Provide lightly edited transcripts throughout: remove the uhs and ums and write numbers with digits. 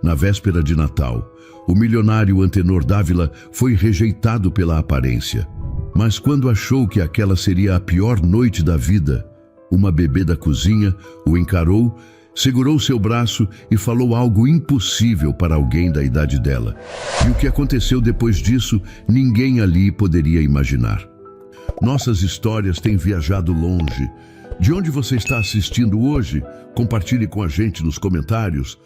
na véspera de Natal, o milionário Antenor Dávila foi rejeitado pela aparência. Mas quando achou que aquela seria a pior noite da vida, uma bebê da cozinha o encarou, segurou seu braço e falou algo impossível para alguém da idade dela. E o que aconteceu depois disso, ninguém ali poderia imaginar. Nossas histórias têm viajado longe. De onde você está assistindo hoje? Compartilhe com a gente nos comentários.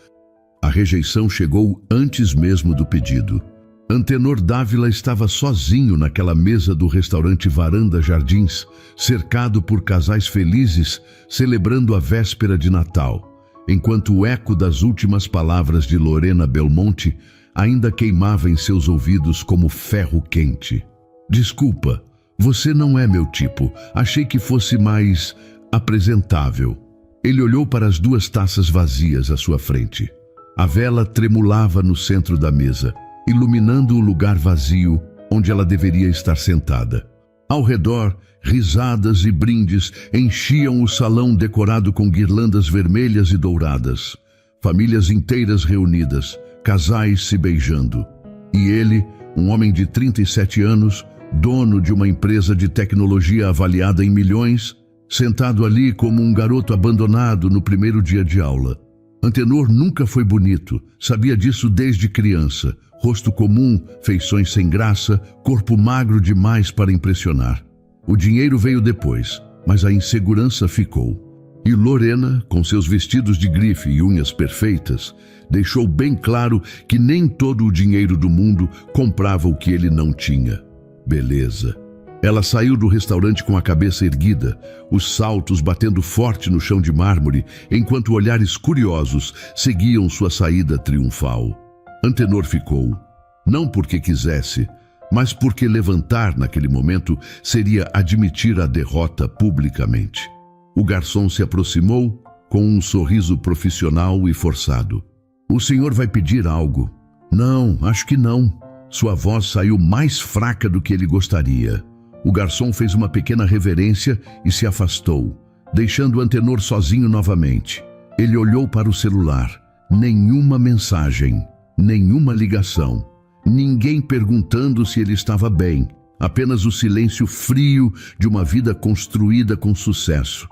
A rejeição chegou antes mesmo do pedido. Antenor Dávila estava sozinho naquela mesa do restaurante Varanda Jardins, cercado por casais felizes, celebrando a véspera de Natal, enquanto o eco das últimas palavras de Lorena Belmonte ainda queimava em seus ouvidos como ferro quente. Desculpa, você não é meu tipo. Achei que fosse mais apresentável. Ele olhou para as duas taças vazias à sua frente. A vela tremulava no centro da mesa, iluminando o lugar vazio onde ela deveria estar sentada. Ao redor, risadas e brindes enchiam o salão decorado com guirlandas vermelhas e douradas. Famílias inteiras reunidas, casais se beijando. E ele, um homem de 37 anos, dono de uma empresa de tecnologia avaliada em milhões, sentado ali como um garoto abandonado no primeiro dia de aula. Antenor nunca foi bonito, sabia disso desde criança. Rosto comum, feições sem graça, corpo magro demais para impressionar. O dinheiro veio depois, mas a insegurança ficou. E Lorena, com seus vestidos de grife e unhas perfeitas, deixou bem claro que nem todo o dinheiro do mundo comprava o que ele não tinha. Beleza. Ela saiu do restaurante com a cabeça erguida, os saltos batendo forte no chão de mármore, enquanto olhares curiosos seguiam sua saída triunfal. Antenor ficou, não porque quisesse, mas porque levantar naquele momento seria admitir a derrota publicamente. O garçom se aproximou com um sorriso profissional e forçado. O senhor vai pedir algo? Não, acho que não. Sua voz saiu mais fraca do que ele gostaria. O garçom fez uma pequena reverência e se afastou, deixando Antenor sozinho novamente. Ele olhou para o celular. Nenhuma mensagem, nenhuma ligação. Ninguém perguntando se ele estava bem. Apenas o silêncio frio de uma vida construída com sucesso,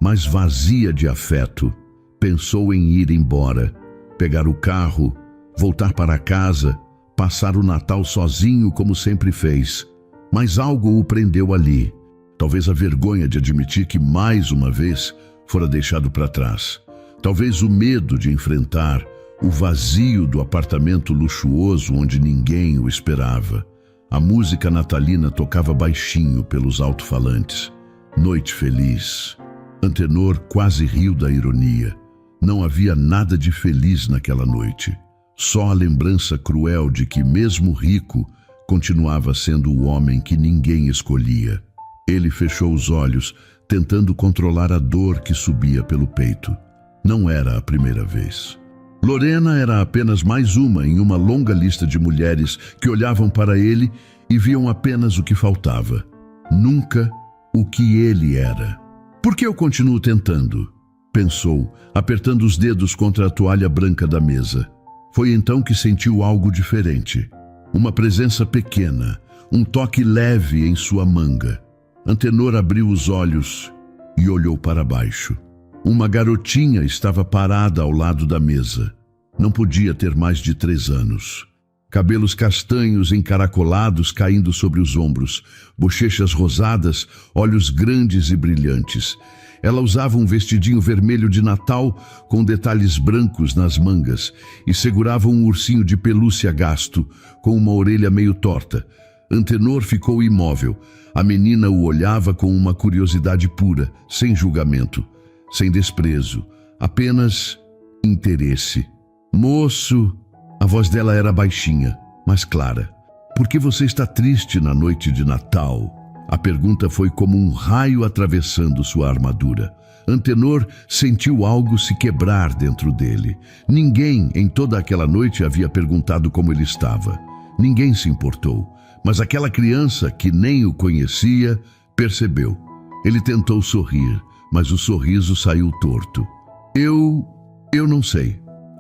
mas vazia de afeto. Pensou em ir embora, pegar o carro, voltar para casa, passar o Natal sozinho como sempre fez. Mas algo o prendeu ali. Talvez a vergonha de admitir que mais uma vez fora deixado para trás. Talvez o medo de enfrentar o vazio do apartamento luxuoso onde ninguém o esperava. A música natalina tocava baixinho pelos alto-falantes. Noite feliz. Antenor quase riu da ironia. Não havia nada de feliz naquela noite. Só a lembrança cruel de que, mesmo rico, continuava sendo o homem que ninguém escolhia. Ele fechou os olhos, tentando controlar a dor que subia pelo peito. Não era a primeira vez. Lorena era apenas mais uma em uma longa lista de mulheres que olhavam para ele e viam apenas o que faltava. Nunca o que ele era. Por que eu continuo tentando? Pensou, apertando os dedos contra a toalha branca da mesa. Foi então que sentiu algo diferente. Uma presença pequena, um toque leve em sua manga. Antenor abriu os olhos e olhou para baixo. Uma garotinha estava parada ao lado da mesa. Não podia ter mais de 3 anos. Cabelos castanhos encaracolados caindo sobre os ombros, bochechas rosadas, olhos grandes e brilhantes. Ela usava um vestidinho vermelho de Natal com detalhes brancos nas mangas e segurava um ursinho de pelúcia gasto com uma orelha meio torta. Antenor ficou imóvel. A menina o olhava com uma curiosidade pura, sem julgamento, sem desprezo, apenas interesse. Moço, a voz dela era baixinha, mas clara. Por que você está triste na noite de Natal? A pergunta foi como um raio atravessando sua armadura. Antenor sentiu algo se quebrar dentro dele. Ninguém em toda aquela noite havia perguntado como ele estava. Ninguém se importou, mas aquela criança que nem o conhecia percebeu. Ele tentou sorrir, mas o sorriso saiu torto. Eu não sei.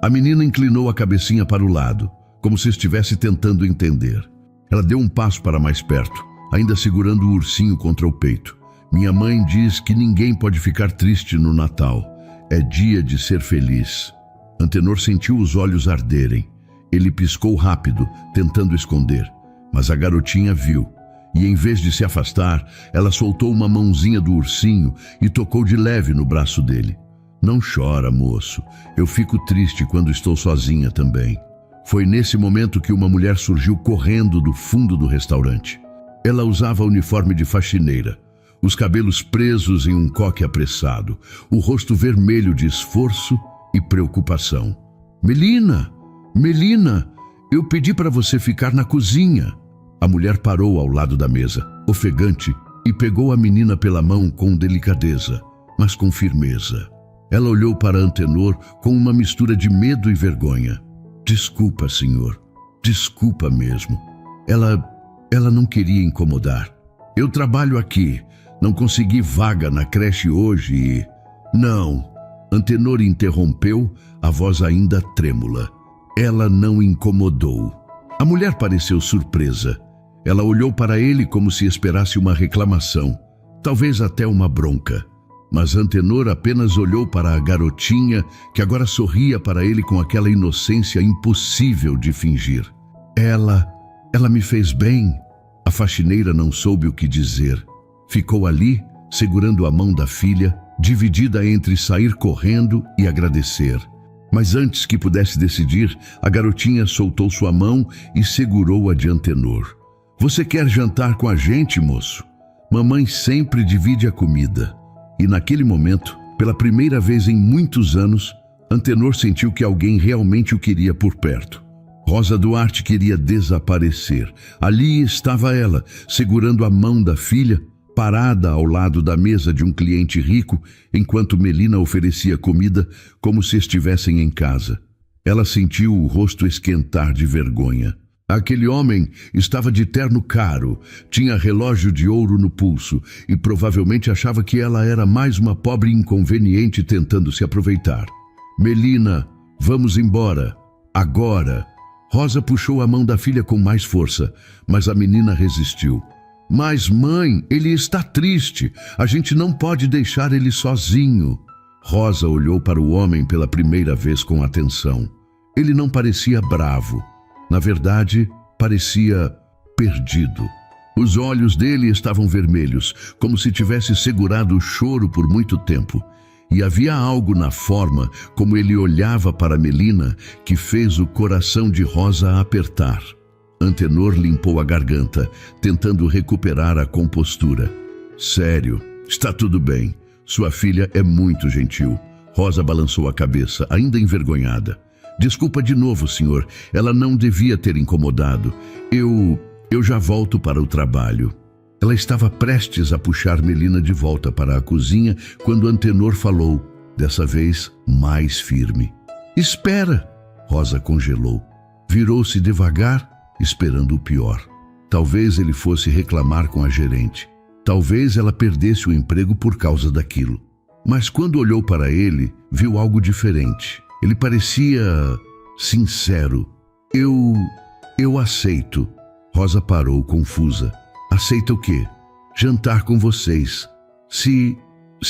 A menina inclinou a cabecinha para o lado, como se estivesse tentando entender. Ela deu um passo para mais perto, ainda segurando o ursinho contra o peito. Minha mãe diz que ninguém pode ficar triste no Natal. É dia de ser feliz. Antenor sentiu os olhos arderem. Ele piscou rápido, tentando esconder, mas a garotinha viu. E em vez de se afastar, ela soltou uma mãozinha do ursinho e tocou de leve no braço dele. Não chora, moço. Eu fico triste quando estou sozinha também. Foi nesse momento que uma mulher surgiu correndo do fundo do restaurante. Ela usava uniforme de faxineira, os cabelos presos em um coque apressado, o rosto vermelho de esforço e preocupação. Melina! Melina! Eu pedi para você ficar na cozinha. A mulher parou ao lado da mesa, ofegante, e pegou a menina pela mão com delicadeza, mas com firmeza. Ela olhou para Antenor com uma mistura de medo e vergonha. Desculpa, senhor. Desculpa mesmo. Ela não queria incomodar. Eu trabalho aqui. Não consegui vaga na creche hoje e... Não. Antenor interrompeu, a voz ainda trêmula. Ela não incomodou. A mulher pareceu surpresa. Ela olhou para ele como se esperasse uma reclamação, talvez até uma bronca. Mas Antenor apenas olhou para a garotinha, que agora sorria para ele com aquela inocência impossível de fingir. Ela me fez bem. A faxineira não soube o que dizer. Ficou ali, segurando a mão da filha, dividida entre sair correndo e agradecer. Mas antes que pudesse decidir, a garotinha soltou sua mão e segurou-a de Antenor. Você quer jantar com a gente, moço? Mamãe sempre divide a comida. E naquele momento, pela primeira vez em muitos anos, Antenor sentiu que alguém realmente o queria por perto. Rosa Duarte queria desaparecer. Ali estava ela, segurando a mão da filha, parada ao lado da mesa de um cliente rico, enquanto Melina oferecia comida como se estivessem em casa. Ela sentiu o rosto esquentar de vergonha. Aquele homem estava de terno caro, tinha relógio de ouro no pulso e provavelmente achava que ela era mais uma pobre inconveniente tentando se aproveitar. Melina, vamos embora. Agora. Rosa puxou a mão da filha com mais força, mas a menina resistiu. Mas, mãe, ele está triste. A gente não pode deixar ele sozinho. Rosa olhou para o homem pela primeira vez com atenção. Ele não parecia bravo. Na verdade, parecia perdido. Os olhos dele estavam vermelhos, como se tivesse segurado o choro por muito tempo. E havia algo na forma como ele olhava para Melina que fez o coração de Rosa apertar. Antenor limpou a garganta, tentando recuperar a compostura. Sério, está tudo bem. Sua filha é muito gentil. Rosa balançou a cabeça, ainda envergonhada. Desculpa de novo, senhor. Ela não devia ter incomodado. Eu já volto para o trabalho. Ela estava prestes a puxar Melina de volta para a cozinha quando Antenor falou, dessa vez mais firme. Espera! Rosa congelou. Virou-se devagar, esperando o pior. Talvez ele fosse reclamar com a gerente. Talvez ela perdesse o emprego por causa daquilo. Mas quando olhou para ele, viu algo diferente. Ele parecia sincero. Eu aceito. Rosa parou, confusa. Aceita o quê? Jantar com vocês. Se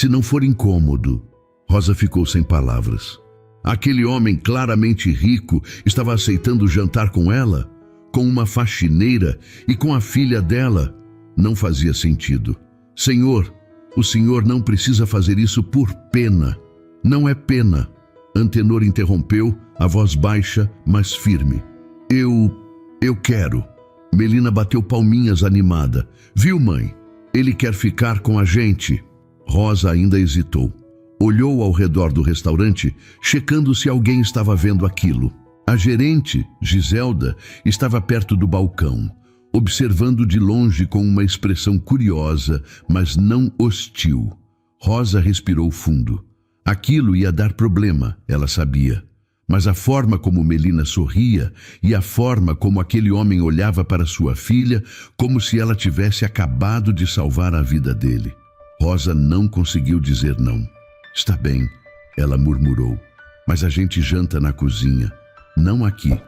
não for incômodo. Rosa ficou sem palavras. Aquele homem claramente rico estava aceitando jantar com ela, com uma faxineira e com a filha dela. Não fazia sentido. Senhor, o senhor não precisa fazer isso por pena. Não é pena. Antenor interrompeu, a voz baixa, mas firme. Eu quero. Melina bateu palminhas animada. Viu, mãe? Ele quer ficar com a gente. Rosa ainda hesitou. Olhou ao redor do restaurante, checando se alguém estava vendo aquilo. A gerente, Giselda, estava perto do balcão, observando de longe com uma expressão curiosa, mas não hostil. Rosa respirou fundo. Aquilo ia dar problema, ela sabia. Mas a forma como Melina sorria e a forma como aquele homem olhava para sua filha, como se ela tivesse acabado de salvar a vida dele. Rosa não conseguiu dizer não. Está bem, ela murmurou. Mas a gente janta na cozinha, não aqui.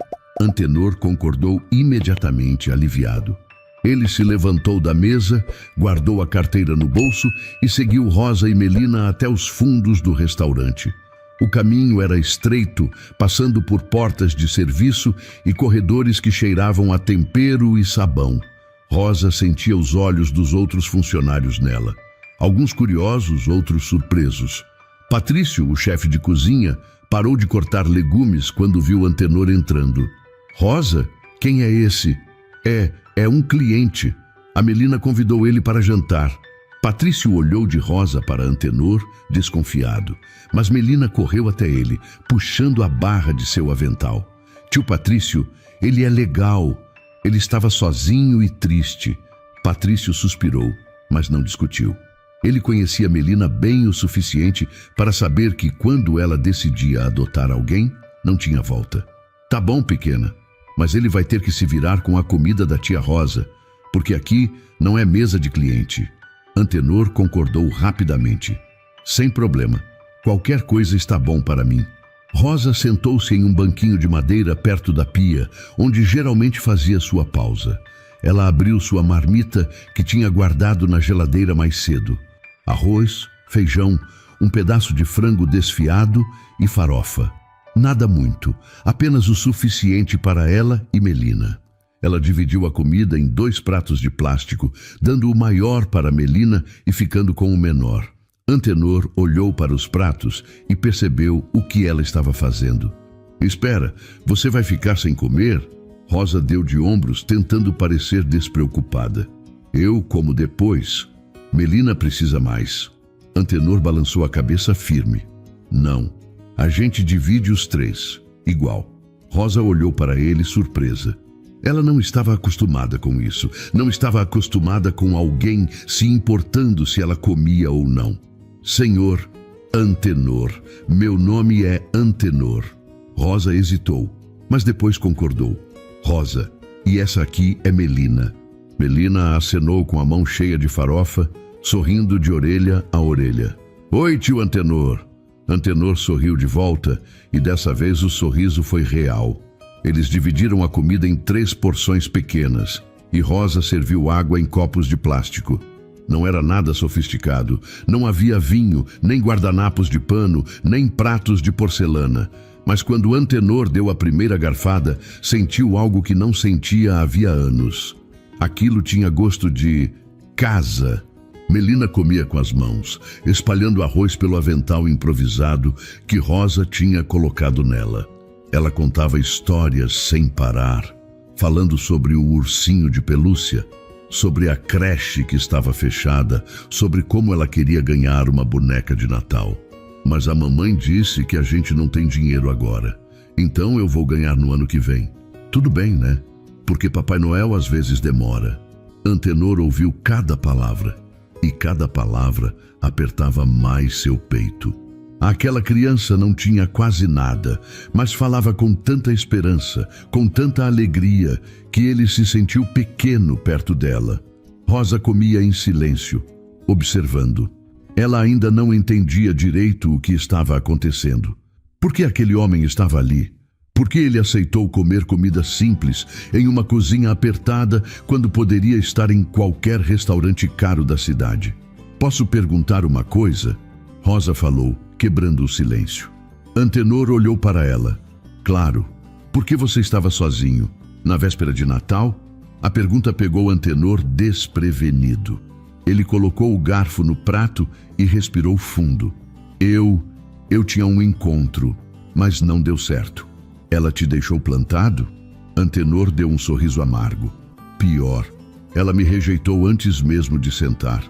Antenor concordou imediatamente, aliviado. Ele se levantou da mesa, guardou a carteira no bolso e seguiu Rosa e Melina até os fundos do restaurante. O caminho era estreito, passando por portas de serviço e corredores que cheiravam a tempero e sabão. Rosa sentia os olhos dos outros funcionários nela. Alguns curiosos, outros surpresos. Patrício, o chefe de cozinha, parou de cortar legumes quando viu Antenor entrando. Rosa? Quem é esse? É um cliente. A Melina convidou ele para jantar. Patrício olhou de Rosa para Antenor, desconfiado. Mas Melina correu até ele, puxando a barra de seu avental. Tio Patrício, ele é legal. Ele estava sozinho e triste. Patrício suspirou, mas não discutiu. Ele conhecia Melina bem o suficiente para saber que quando ela decidia adotar alguém, não tinha volta. Tá bom, pequena, mas ele vai ter que se virar com a comida da tia Rosa, porque aqui não é mesa de cliente. Antenor concordou rapidamente. Sem problema, qualquer coisa está bom para mim. Rosa sentou-se em um banquinho de madeira perto da pia, onde geralmente fazia sua pausa. Ela abriu sua marmita que tinha guardado na geladeira mais cedo. Arroz, feijão, um pedaço de frango desfiado e farofa. Nada muito, apenas o suficiente para ela e Melina. Ela dividiu a comida em 2 pratos de plástico, dando o maior para Melina e ficando com o menor. Antenor olhou para os pratos e percebeu o que ela estava fazendo. Espera, você vai ficar sem comer? Rosa deu de ombros, tentando parecer despreocupada. Eu como depois. Melina precisa mais. Antenor balançou a cabeça firme. Não, a gente divide os 3, igual. Rosa olhou para ele surpresa. Ela não estava acostumada com isso. Não estava acostumada com alguém se importando se ela comia ou não. Senhor Antenor, meu nome é Antenor. Rosa hesitou, mas depois concordou. Rosa, e essa aqui é Melina. Melina acenou com a mão cheia de farofa, sorrindo de orelha a orelha. Oi, tio Antenor. Antenor sorriu de volta e dessa vez o sorriso foi real. Eles dividiram a comida em 3 porções pequenas e Rosa serviu água em copos de plástico. Não era nada sofisticado, não havia vinho, nem guardanapos de pano, nem pratos de porcelana. Mas quando Antenor deu a primeira garfada, sentiu algo que não sentia havia anos. Aquilo tinha gosto de casa. Melina comia com as mãos, espalhando arroz pelo avental improvisado que Rosa tinha colocado nela. Ela contava histórias sem parar, falando sobre o ursinho de pelúcia, sobre a creche que estava fechada, sobre como ela queria ganhar uma boneca de Natal. Mas a mamãe disse que a gente não tem dinheiro agora, então eu vou ganhar no ano que vem. Tudo bem, né? Porque Papai Noel às vezes demora. Antenor ouviu cada palavra, e cada palavra apertava mais seu peito. Aquela criança não tinha quase nada, mas falava com tanta esperança, com tanta alegria, que ele se sentiu pequeno perto dela. Rosa comia em silêncio, observando. Ela ainda não entendia direito o que estava acontecendo. Por que aquele homem estava ali? Por que ele aceitou comer comida simples em uma cozinha apertada quando poderia estar em qualquer restaurante caro da cidade? Posso perguntar uma coisa? Rosa falou, quebrando o silêncio. Antenor olhou para ela. Claro. Por que você estava sozinho? Na véspera de Natal? A pergunta pegou Antenor desprevenido. Ele colocou o garfo no prato e respirou fundo. Eu tinha um encontro, mas não deu certo. Ela te deixou plantado? Antenor deu um sorriso amargo. Pior, ela me rejeitou antes mesmo de sentar.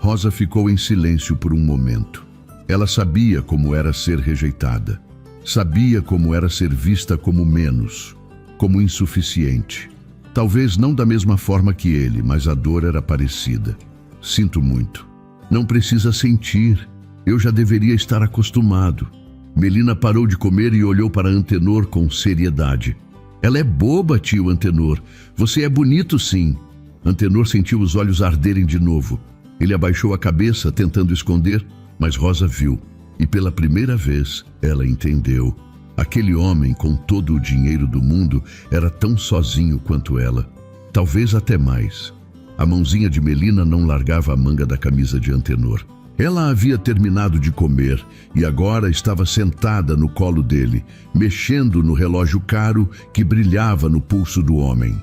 Rosa ficou em silêncio por um momento. Ela sabia como era ser rejeitada. Sabia como era ser vista como menos, como insuficiente. Talvez não da mesma forma que ele, mas a dor era parecida. Sinto muito. Não precisa sentir. Eu já deveria estar acostumado. Melina parou de comer e olhou para Antenor com seriedade. Ela é boba, tio Antenor. Você é bonito, sim. Antenor sentiu os olhos arderem de novo. Ele abaixou a cabeça, tentando esconder, mas Rosa viu. E pela primeira vez, ela entendeu. Aquele homem, com todo o dinheiro do mundo, era tão sozinho quanto ela. Talvez até mais. A mãozinha de Melina não largava a manga da camisa de Antenor. Ela havia terminado de comer e agora estava sentada no colo dele, mexendo no relógio caro que brilhava no pulso do homem.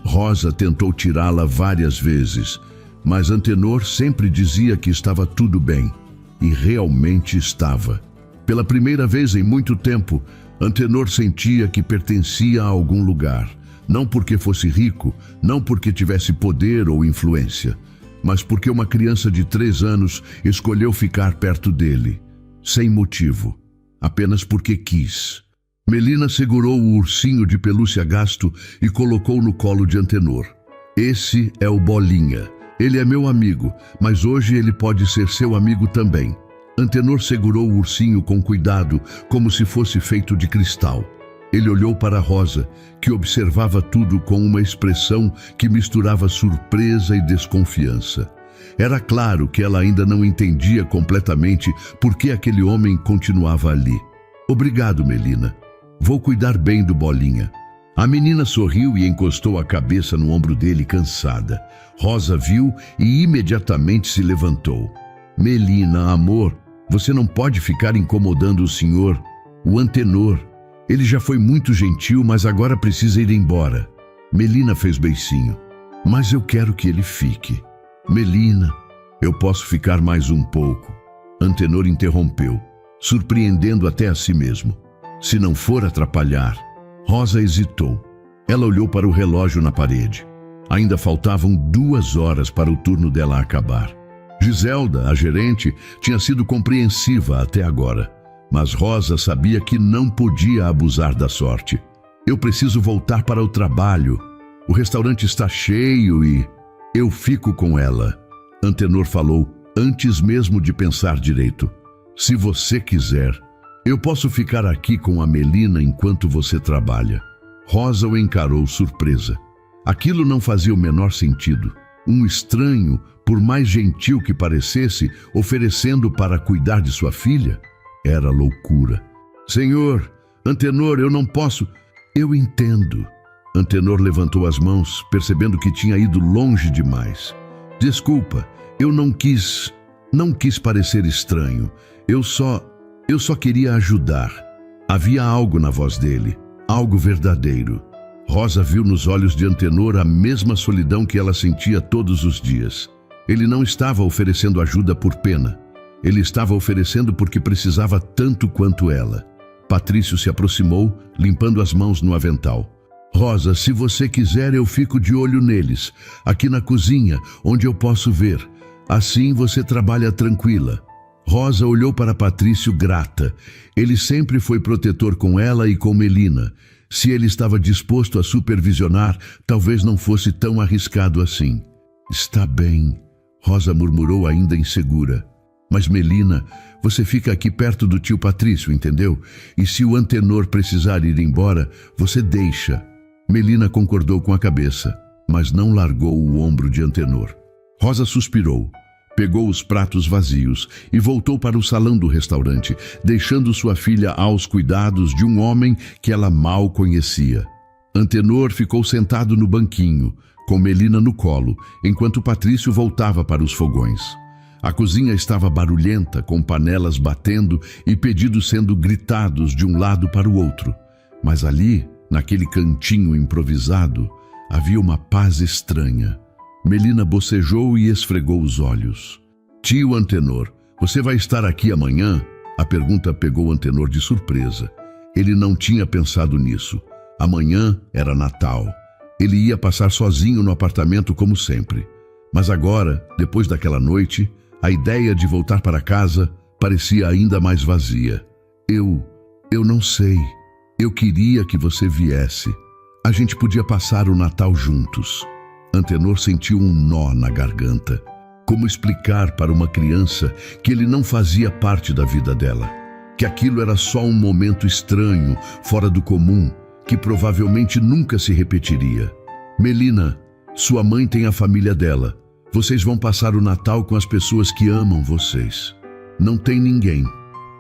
Rosa tentou tirá-la várias vezes, mas Antenor sempre dizia que estava tudo bem. E realmente estava. Pela primeira vez em muito tempo, Antenor sentia que pertencia a algum lugar. Não porque fosse rico, não porque tivesse poder ou influência, mas porque uma criança de 3 anos escolheu ficar perto dele, sem motivo, apenas porque quis. Melina segurou o ursinho de pelúcia gasto e colocou no colo de Antenor. Esse é o Bolinha. Ele é meu amigo, mas hoje ele pode ser seu amigo também. Antenor segurou o ursinho com cuidado, como se fosse feito de cristal. Ele olhou para Rosa, que observava tudo com uma expressão que misturava surpresa e desconfiança. Era claro que ela ainda não entendia completamente por que aquele homem continuava ali. Obrigado, Melina. Vou cuidar bem do Bolinha. A menina sorriu e encostou a cabeça no ombro dele, cansada. Rosa viu e imediatamente se levantou. Melina, amor, você não pode ficar incomodando o senhor, o Antenor. Ele já foi muito gentil, mas agora precisa ir embora. Melina fez beicinho. Mas eu quero que ele fique. Melina, eu posso ficar mais um pouco. Antenor interrompeu, surpreendendo até a si mesmo. Se não for atrapalhar. Rosa hesitou. Ela olhou para o relógio na parede. Ainda faltavam 2 horas para o turno dela acabar. Giselda, a gerente, tinha sido compreensiva até agora. Mas Rosa sabia que não podia abusar da sorte. Eu preciso voltar para o trabalho. O restaurante está cheio e... Eu fico com ela. Antenor falou antes mesmo de pensar direito. Se você quiser, eu posso ficar aqui com a Melina enquanto você trabalha. Rosa o encarou surpresa. Aquilo não fazia o menor sentido. Um estranho, por mais gentil que parecesse, oferecendo para cuidar de sua filha? Era loucura. Senhor, Antenor, eu não posso... Eu entendo. Antenor levantou as mãos, percebendo que tinha ido longe demais. Desculpa, eu não quis parecer estranho. Eu só queria ajudar. Havia algo na voz dele, algo verdadeiro. Rosa viu nos olhos de Antenor a mesma solidão que ela sentia todos os dias. Ele não estava oferecendo ajuda por pena. Ele estava oferecendo porque precisava tanto quanto ela. Patrício se aproximou, limpando as mãos no avental. Rosa, se você quiser, eu fico de olho neles, aqui na cozinha, onde eu posso ver. Assim você trabalha tranquila. Rosa olhou para Patrício grata. Ele sempre foi protetor com ela e com Melina. Se ele estava disposto a supervisionar, talvez não fosse tão arriscado assim. Está bem, Rosa murmurou ainda insegura. Mas Melina, você fica aqui perto do tio Patrício, entendeu? E se o Antenor precisar ir embora, você deixa. Melina concordou com a cabeça, mas não largou o ombro de Antenor. Rosa suspirou, pegou os pratos vazios e voltou para o salão do restaurante, deixando sua filha aos cuidados de um homem que ela mal conhecia. Antenor ficou sentado no banquinho, com Melina no colo, enquanto Patrício voltava para os fogões. A cozinha estava barulhenta, com panelas batendo e pedidos sendo gritados de um lado para o outro. Mas ali, naquele cantinho improvisado, havia uma paz estranha. Melina bocejou e esfregou os olhos. Tio Antenor, você vai estar aqui amanhã? A pergunta pegou Antenor de surpresa. Ele não tinha pensado nisso. Amanhã era Natal. Ele ia passar sozinho no apartamento como sempre. Mas agora, depois daquela noite, a ideia de voltar para casa parecia ainda mais vazia. Eu não sei. Eu queria que você viesse. A gente podia passar o Natal juntos. Antenor sentiu um nó na garganta. Como explicar para uma criança que ele não fazia parte da vida dela? Que aquilo era só um momento estranho, fora do comum, que provavelmente nunca se repetiria. Melina, sua mãe tem a família dela. Vocês vão passar o Natal com as pessoas que amam vocês. Não tem ninguém.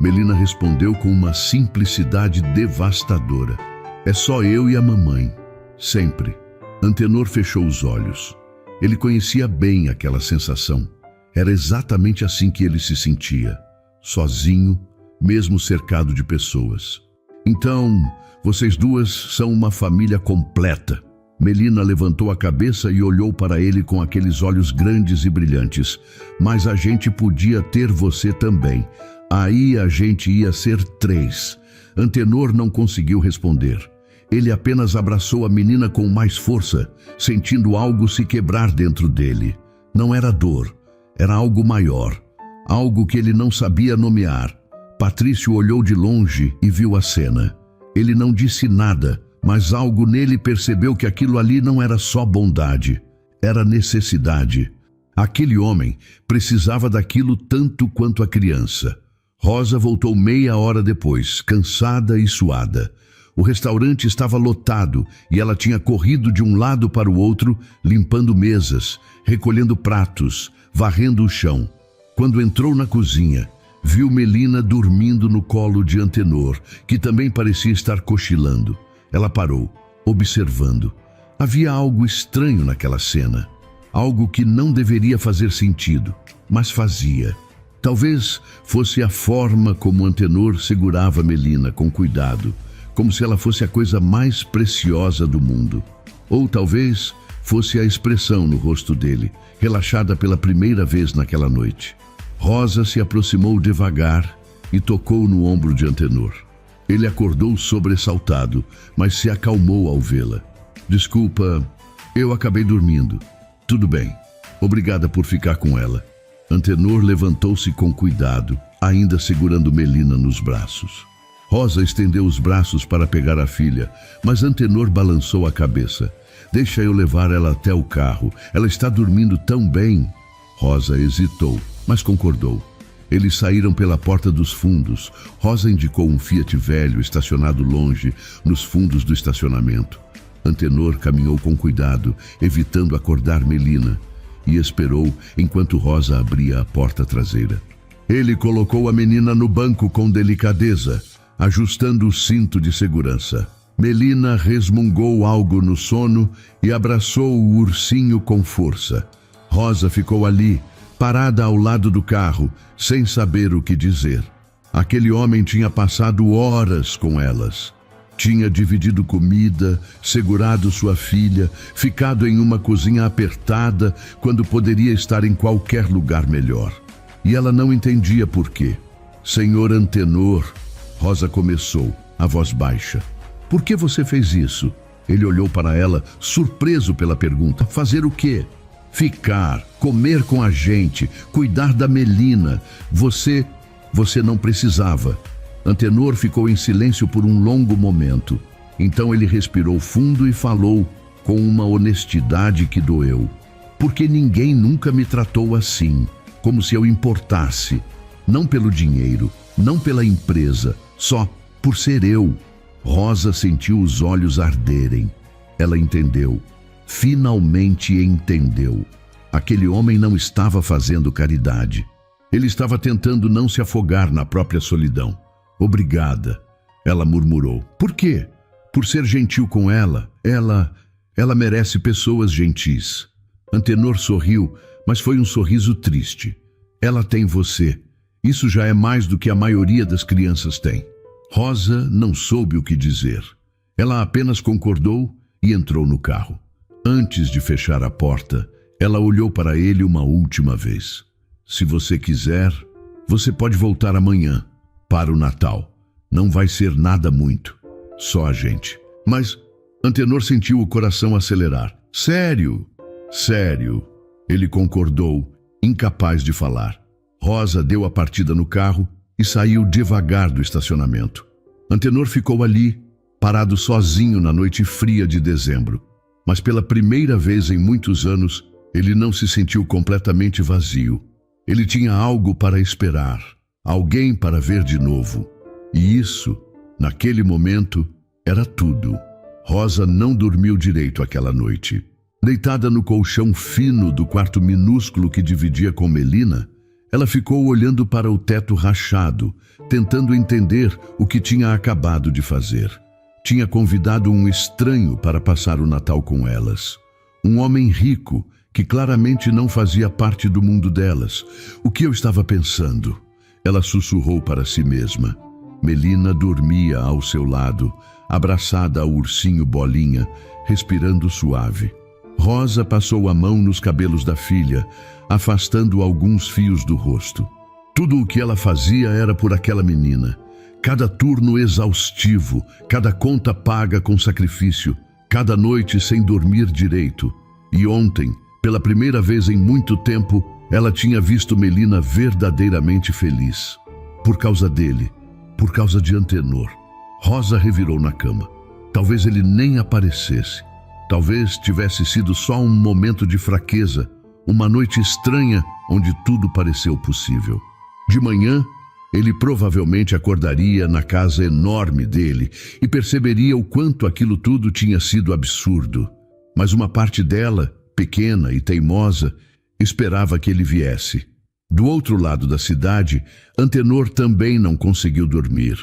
Melina respondeu com uma simplicidade devastadora. É só eu e a mamãe. Sempre. Antenor fechou os olhos. Ele conhecia bem aquela sensação. Era exatamente assim que ele se sentia. Sozinho, mesmo cercado de pessoas. Então, vocês duas são uma família completa. Melina levantou a cabeça e olhou para ele com aqueles olhos grandes e brilhantes. Mas a gente podia ter você também. Aí a gente ia ser 3. Antenor não conseguiu responder. Ele apenas abraçou a menina com mais força, sentindo algo se quebrar dentro dele. Não era dor, era algo maior, algo que ele não sabia nomear. Patrício olhou de longe e viu a cena. Ele não disse nada, mas algo nele percebeu que aquilo ali não era só bondade, era necessidade. Aquele homem precisava daquilo tanto quanto a criança. Rosa voltou meia hora depois, cansada e suada. O restaurante estava lotado e ela tinha corrido de um lado para o outro, limpando mesas, recolhendo pratos, varrendo o chão. Quando entrou na cozinha, viu Melina dormindo no colo de Antenor, que também parecia estar cochilando. Ela parou, observando. Havia algo estranho naquela cena. Algo que não deveria fazer sentido, mas fazia. Talvez fosse a forma como Antenor segurava Melina com cuidado, como se ela fosse a coisa mais preciosa do mundo. Ou talvez fosse a expressão no rosto dele, relaxada pela primeira vez naquela noite. Rosa se aproximou devagar e tocou no ombro de Antenor. Ele acordou sobressaltado, mas se acalmou ao vê-la. Desculpa, eu acabei dormindo. Tudo bem. Obrigada por ficar com ela. Antenor levantou-se com cuidado, ainda segurando Melina nos braços. Rosa estendeu os braços para pegar a filha, mas Antenor balançou a cabeça. Deixa eu levar ela até o carro. Ela está dormindo tão bem. Rosa hesitou, mas concordou. Eles saíram pela porta dos fundos. Rosa indicou um Fiat velho estacionado longe, nos fundos do estacionamento. Antenor caminhou com cuidado, evitando acordar Melina, e esperou enquanto Rosa abria a porta traseira. Ele colocou a menina no banco com delicadeza, ajustando o cinto de segurança. Melina resmungou algo no sono e abraçou o ursinho com força. Rosa ficou ali, parada ao lado do carro, sem saber o que dizer. Aquele homem tinha passado horas com elas. Tinha dividido comida, segurado sua filha, ficado em uma cozinha apertada quando poderia estar em qualquer lugar melhor. E ela não entendia por quê. Senhor Antenor, Rosa começou, a voz baixa. Por que você fez isso? Ele olhou para ela, surpreso pela pergunta. Fazer o quê? Ficar, comer com a gente, cuidar da Melina. Você não precisava. Antenor ficou em silêncio por um longo momento. Então ele respirou fundo e falou com uma honestidade que doeu. Porque ninguém nunca me tratou assim, como se eu importasse. Não pelo dinheiro, não pela empresa, só por ser eu. Rosa sentiu os olhos arderem. Ela entendeu. Finalmente entendeu. Aquele homem não estava fazendo caridade. Ele estava tentando não se afogar na própria solidão. Obrigada, ela murmurou. Por quê? Por ser gentil com ela. Ela merece pessoas gentis. Antenor sorriu, mas foi um sorriso triste. Ela tem você. Isso já é mais do que a maioria das crianças tem. Rosa não soube o que dizer. Ela apenas concordou e entrou no carro. Antes de fechar a porta, ela olhou para ele uma última vez. Se você quiser, você pode voltar amanhã, para o Natal. Não vai ser nada muito, só a gente. Mas Antenor sentiu o coração acelerar. Sério? Sério. Ele concordou, incapaz de falar. Rosa deu a partida no carro e saiu devagar do estacionamento. Antenor ficou ali, parado sozinho na noite fria de dezembro. Mas pela primeira vez em muitos anos, ele não se sentiu completamente vazio. Ele tinha algo para esperar, alguém para ver de novo. E isso, naquele momento, era tudo. Rosa não dormiu direito aquela noite. Deitada no colchão fino do quarto minúsculo que dividia com Melina, Ela ficou olhando para o teto rachado, tentando entender o que tinha acabado de fazer. Tinha convidado um estranho para passar o Natal com elas. Um homem rico, que claramente não fazia parte do mundo delas. O que eu estava pensando? Ela sussurrou para si mesma. Melina dormia ao seu lado, abraçada ao ursinho Bolinha, respirando suave. Rosa passou a mão nos cabelos da filha, afastando alguns fios do rosto. Tudo o que ela fazia era por aquela menina. Cada turno exaustivo, cada conta paga com sacrifício, cada noite sem dormir direito. E ontem, pela primeira vez em muito tempo, ela tinha visto Melina verdadeiramente feliz. Por causa dele, por causa de Antenor. Rosa revirou na cama. Talvez ele nem aparecesse. Talvez tivesse sido só um momento de fraqueza, uma noite estranha onde tudo pareceu possível. De manhã, ele provavelmente acordaria na casa enorme dele e perceberia o quanto aquilo tudo tinha sido absurdo. Mas uma parte dela, pequena e teimosa, esperava que ele viesse. Do outro lado da cidade, Antenor também não conseguiu dormir.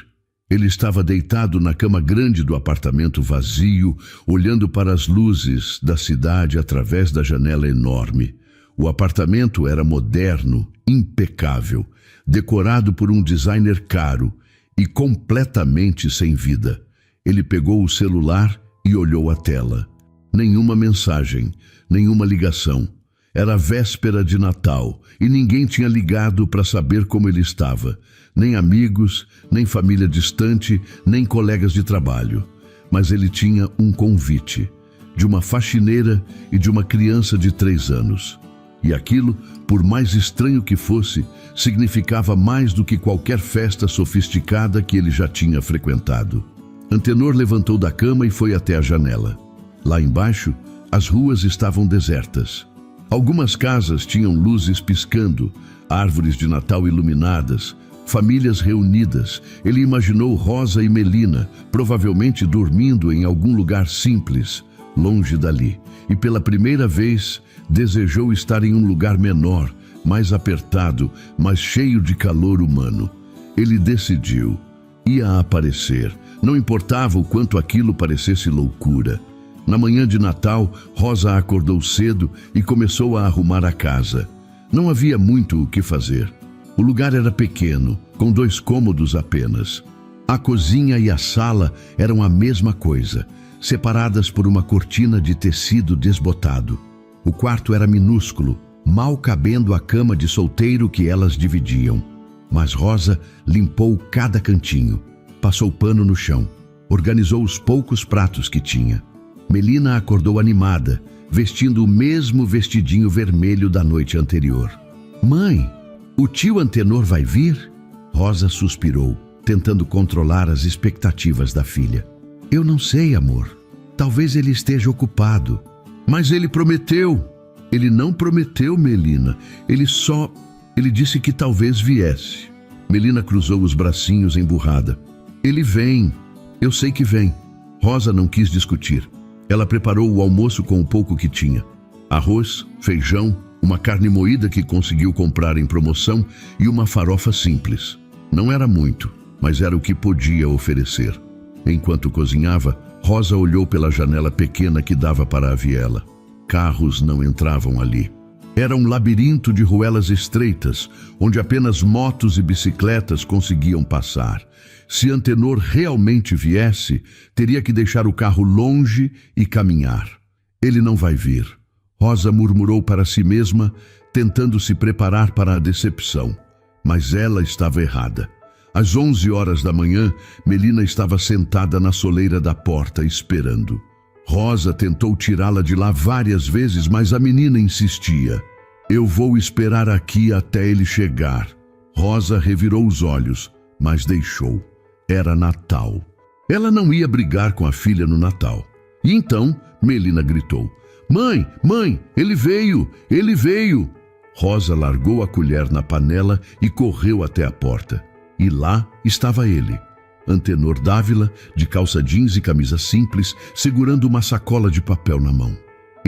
Ele estava deitado na cama grande do apartamento vazio, olhando para as luzes da cidade através da janela enorme. O apartamento era moderno, impecável, decorado por um designer caro e completamente sem vida. Ele pegou o celular e olhou a tela. Nenhuma mensagem, nenhuma ligação. Era véspera de Natal e ninguém tinha ligado para saber como ele estava. Nem amigos, nem família distante, nem colegas de trabalho. Mas ele tinha um convite, de uma faxineira e de uma criança de 3 anos. E aquilo, por mais estranho que fosse, significava mais do que qualquer festa sofisticada que ele já tinha frequentado. Antenor levantou da cama e foi até a janela. Lá embaixo, as ruas estavam desertas. Algumas casas tinham luzes piscando, árvores de Natal iluminadas, famílias reunidas. Ele imaginou Rosa e Melina, provavelmente dormindo em algum lugar simples, longe dali. E pela primeira vez, desejou estar em um lugar menor, mais apertado, mas cheio de calor humano. Ele decidiu. Ia aparecer. Não importava o quanto aquilo parecesse loucura. Na manhã de Natal, Rosa acordou cedo e começou a arrumar a casa. Não havia muito o que fazer. O lugar era pequeno, com 2 cômodos apenas. A cozinha e a sala eram a mesma coisa, separadas por uma cortina de tecido desbotado. O quarto era minúsculo, mal cabendo a cama de solteiro que elas dividiam. Mas Rosa limpou cada cantinho, passou pano no chão, organizou os poucos pratos que tinha. Melina acordou animada, vestindo o mesmo vestidinho vermelho da noite anterior. Mãe, o tio Antenor vai vir? Rosa suspirou, tentando controlar as expectativas da filha. Eu não sei, amor. Talvez ele esteja ocupado. Mas ele prometeu. Ele não prometeu, Melina. Ele disse que talvez viesse. Melina cruzou os bracinhos emburrada. Ele vem. Eu sei que vem. Rosa não quis discutir. Ela preparou o almoço com o pouco que tinha. Arroz, feijão, uma carne moída que conseguiu comprar em promoção e uma farofa simples. Não era muito, mas era o que podia oferecer. Enquanto cozinhava, Rosa olhou pela janela pequena que dava para a viela. Carros não entravam ali. Era um labirinto de ruelas estreitas, onde apenas motos e bicicletas conseguiam passar. Se Antenor realmente viesse, teria que deixar o carro longe e caminhar. Ele não vai vir. Rosa murmurou para si mesma, tentando se preparar para a decepção. Mas ela estava errada. Às 11 horas da manhã, Melina estava sentada na soleira da porta, esperando. Rosa tentou tirá-la de lá várias vezes, mas a menina insistia. Eu vou esperar aqui até ele chegar. Rosa revirou os olhos, mas deixou. Era Natal. Ela não ia brigar com a filha no Natal. E então, Melina gritou. Mãe, mãe, ele veio, ele veio. Rosa largou a colher na panela e correu até a porta. E lá estava ele. Antenor Dávila, de calça jeans e camisa simples, segurando uma sacola de papel na mão.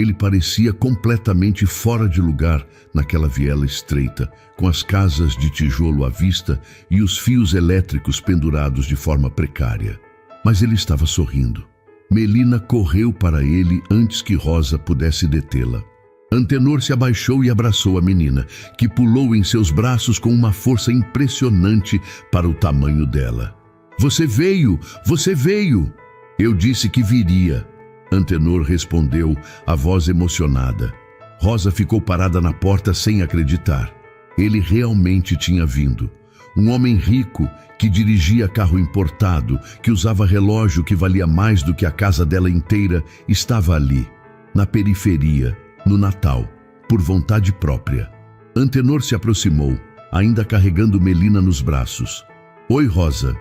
Ele parecia completamente fora de lugar naquela viela estreita, com as casas de tijolo à vista e os fios elétricos pendurados de forma precária. Mas ele estava sorrindo. Melina correu para ele antes que Rosa pudesse detê-la. Antenor se abaixou e abraçou a menina, que pulou em seus braços com uma força impressionante para o tamanho dela. Você veio! Você veio! Eu disse que viria. Antenor respondeu, a voz emocionada. Rosa ficou parada na porta sem acreditar. Ele realmente tinha vindo. Um homem rico que dirigia carro importado, que usava relógio que valia mais do que a casa dela inteira, estava ali, na periferia, no Natal, por vontade própria. Antenor se aproximou, ainda carregando Melina nos braços. Oi, Rosa.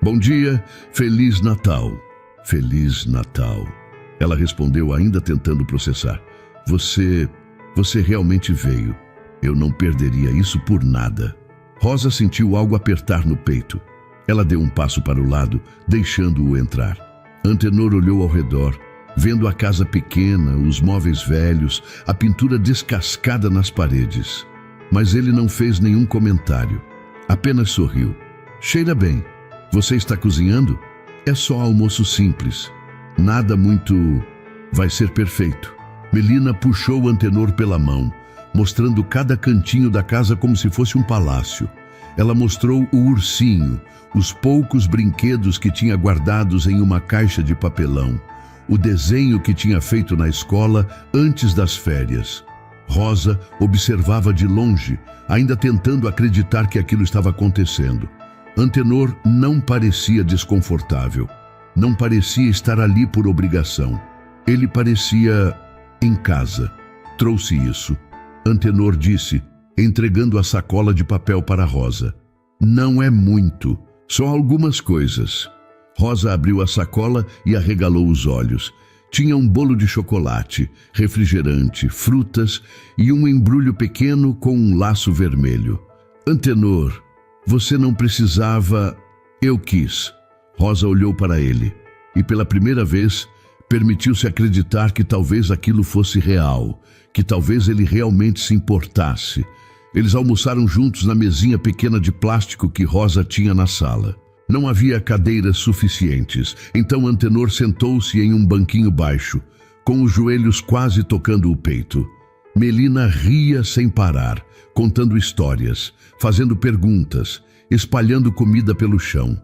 Bom dia, Feliz Natal. Feliz Natal. Ela respondeu, ainda tentando processar. Você realmente veio. Eu não perderia isso por nada. Rosa sentiu algo apertar no peito. Ela deu um passo para o lado, deixando-o entrar. Antenor olhou ao redor, vendo a casa pequena, os móveis velhos, a pintura descascada nas paredes. Mas ele não fez nenhum comentário. Apenas sorriu. Cheira bem. Você está cozinhando? É só almoço simples. Nada muito... Vai ser perfeito. Melina puxou Antenor pela mão, mostrando cada cantinho da casa como se fosse um palácio. Ela mostrou o ursinho, os poucos brinquedos que tinha guardados em uma caixa de papelão, o desenho que tinha feito na escola antes das férias. Rosa observava de longe, ainda tentando acreditar que aquilo estava acontecendo. Antenor não parecia desconfortável. Não parecia estar ali por obrigação. Ele parecia em casa. Trouxe isso. Antenor disse, entregando a sacola de papel para Rosa. Não é muito, só algumas coisas. Rosa abriu a sacola e arregalou os olhos. Tinha um bolo de chocolate, refrigerante, frutas e um embrulho pequeno com um laço vermelho. Antenor, você não precisava... Eu quis. Rosa olhou para ele e, pela primeira vez, permitiu-se acreditar que talvez aquilo fosse real, que talvez ele realmente se importasse. Eles almoçaram juntos na mesinha pequena de plástico que Rosa tinha na sala. Não havia cadeiras suficientes, então Antenor sentou-se em um banquinho baixo, com os joelhos quase tocando o peito. Melina ria sem parar, contando histórias, fazendo perguntas, espalhando comida pelo chão.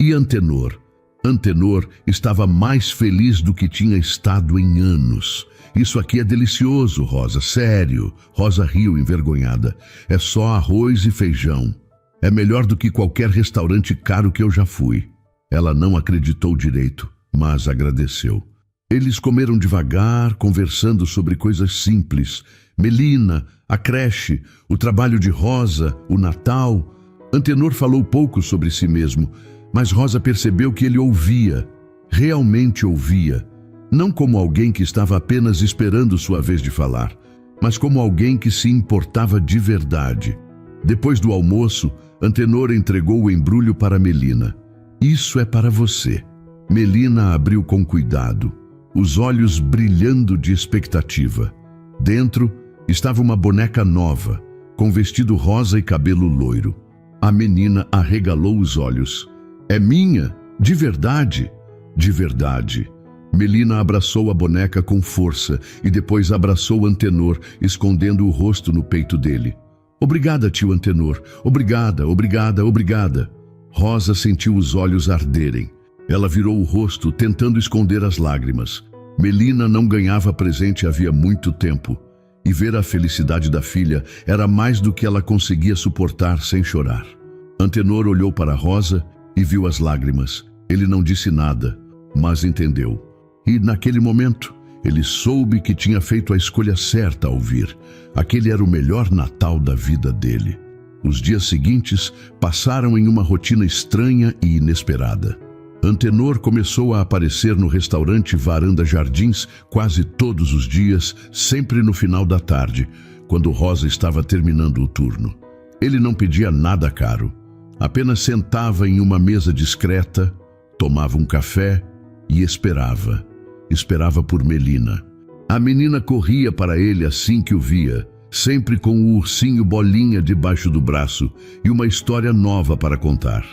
E Antenor? Antenor estava mais feliz do que tinha estado em anos. Isso aqui é delicioso, Rosa, sério. Rosa riu envergonhada. É só arroz e feijão. É melhor do que qualquer restaurante caro que eu já fui. Ela não acreditou direito, mas agradeceu. Eles comeram devagar, conversando sobre coisas simples. Melina, a creche, o trabalho de Rosa, o Natal. Antenor falou pouco sobre si mesmo, mas Rosa percebeu que ele ouvia, realmente ouvia, não como alguém que estava apenas esperando sua vez de falar, mas como alguém que se importava de verdade. Depois do almoço, Antenor entregou o embrulho para Melina. Isso é para você. Melina abriu com cuidado, os olhos brilhando de expectativa. Dentro estava uma boneca nova, com vestido rosa e cabelo loiro. A menina arregalou os olhos. É minha? De verdade? De verdade. Melina abraçou a boneca com força e depois abraçou Antenor, escondendo o rosto no peito dele. Obrigada, tio Antenor. Obrigada, obrigada, obrigada. Rosa sentiu os olhos arderem. Ela virou o rosto, tentando esconder as lágrimas. Melina não ganhava presente havia muito tempo, e ver a felicidade da filha era mais do que ela conseguia suportar sem chorar. Antenor olhou para Rosa e viu as lágrimas. Ele não disse nada, mas entendeu. E naquele momento, ele soube que tinha feito a escolha certa ao vir. Aquele era o melhor Natal da vida dele. Os dias seguintes passaram em uma rotina estranha e inesperada. Antenor começou a aparecer no restaurante Varanda Jardins quase todos os dias, sempre no final da tarde, quando Rosa estava terminando o turno. Ele não pedia nada caro. Apenas sentava em uma mesa discreta, tomava um café e esperava. Esperava por Melina. A menina corria para ele assim que o via, sempre com o ursinho Bolinha debaixo do braço e uma história nova para contar.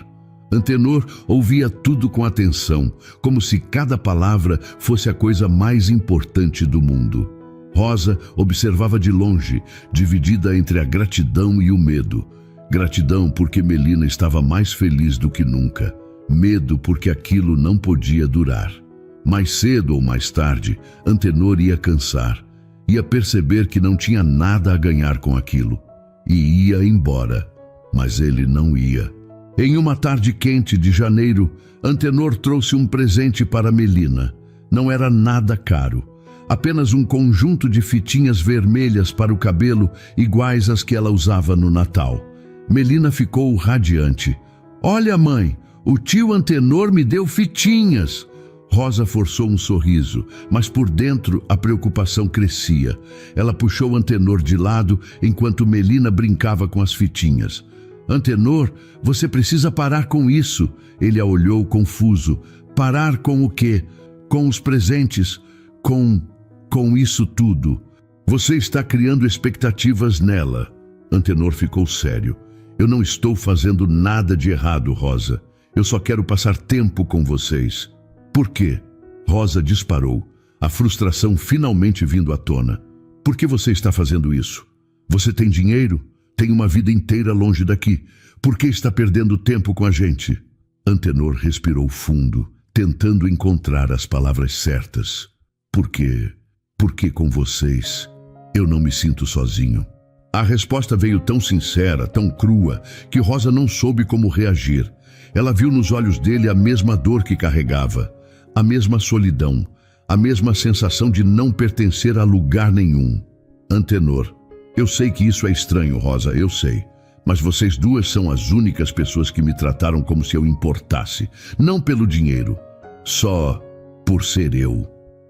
Antenor ouvia tudo com atenção, como se cada palavra fosse a coisa mais importante do mundo. Rosa observava de longe, dividida entre a gratidão e o medo. Gratidão porque Melina estava mais feliz do que nunca. Medo porque aquilo não podia durar. Mais cedo ou mais tarde, Antenor ia cansar. Ia perceber que não tinha nada a ganhar com aquilo. E ia embora. Mas ele não ia. Em uma tarde quente de janeiro, Antenor trouxe um presente para Melina. Não era nada caro. Apenas um conjunto de fitinhas vermelhas para o cabelo, iguais às que ela usava no Natal. Melina ficou radiante. Olha, mãe, o tio Antenor me deu fitinhas. Rosa forçou um sorriso, mas por dentro a preocupação crescia. Ela puxou Antenor de lado enquanto Melina brincava com as fitinhas. Antenor, você precisa parar com isso. Ele a olhou confuso. Parar com o quê? Com os presentes? Com isso tudo. Você está criando expectativas nela. Antenor ficou sério. Eu não estou fazendo nada de errado, Rosa. Eu só quero passar tempo com vocês. Por quê? Rosa disparou, a frustração finalmente vindo à tona. Por que você está fazendo isso? Você tem dinheiro? Tem uma vida inteira longe daqui. Por que está perdendo tempo com a gente? Antenor respirou fundo, tentando encontrar as palavras certas. Por quê? Porque com vocês eu não me sinto sozinho. A resposta veio tão sincera, tão crua, que Rosa não soube como reagir. Ela viu nos olhos dele a mesma dor que carregava, a mesma solidão, a mesma sensação de não pertencer a lugar nenhum. Antenor, eu sei que isso é estranho, Rosa, eu sei. Mas vocês duas são as únicas pessoas que me trataram como se eu importasse. Não pelo dinheiro, só por ser eu.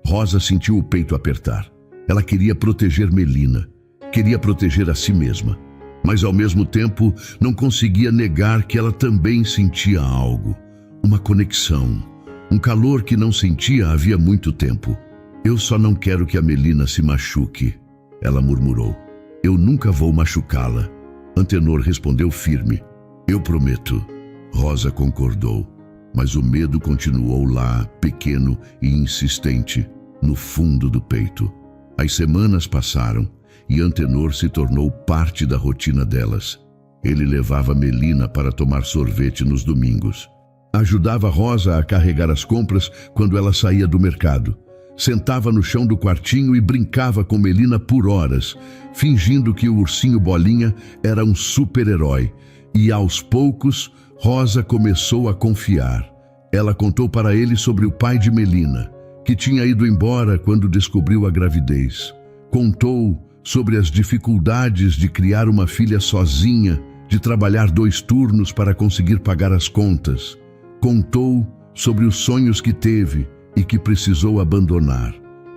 Rosa sentiu o peito apertar. Ela queria proteger Melina. Queria proteger a si mesma. Mas ao mesmo tempo não conseguia negar que ela também sentia algo. Uma conexão. Um calor que não sentia havia muito tempo. Eu só não quero que a Melina se machuque, ela murmurou. Eu nunca vou machucá-la. Antenor respondeu firme. Eu prometo. Rosa concordou. Mas o medo continuou lá, pequeno e insistente, no fundo do peito. As semanas passaram e Antenor se tornou parte da rotina delas. Ele levava Melina para tomar sorvete nos domingos. Ajudava Rosa a carregar as compras quando ela saía do mercado. Sentava no chão do quartinho e brincava com Melina por horas, fingindo que o ursinho Bolinha era um super-herói. E aos poucos, Rosa começou a confiar. Ela contou para ele sobre o pai de Melina, que tinha ido embora quando descobriu a gravidez. Contou sobre as dificuldades de criar uma filha sozinha, de trabalhar 2 turnos para conseguir pagar as contas. Contou sobre os sonhos que teve e que precisou abandonar.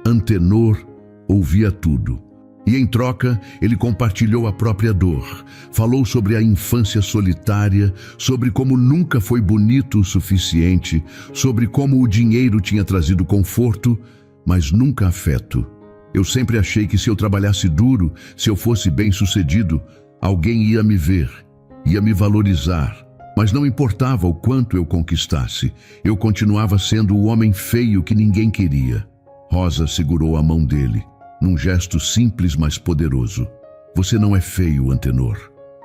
Antenor ouvia tudo. E em troca, ele compartilhou a própria dor. Falou sobre a infância solitária, sobre como nunca foi bonito o suficiente, sobre como o dinheiro tinha trazido conforto, mas nunca afeto. Eu sempre achei que se eu trabalhasse duro, se eu fosse bem-sucedido, alguém ia me ver, ia me valorizar. Mas não importava o quanto eu conquistasse, eu continuava sendo o homem feio que ninguém queria. Rosa segurou a mão dele, num gesto simples mas poderoso. Você não é feio, Antenor.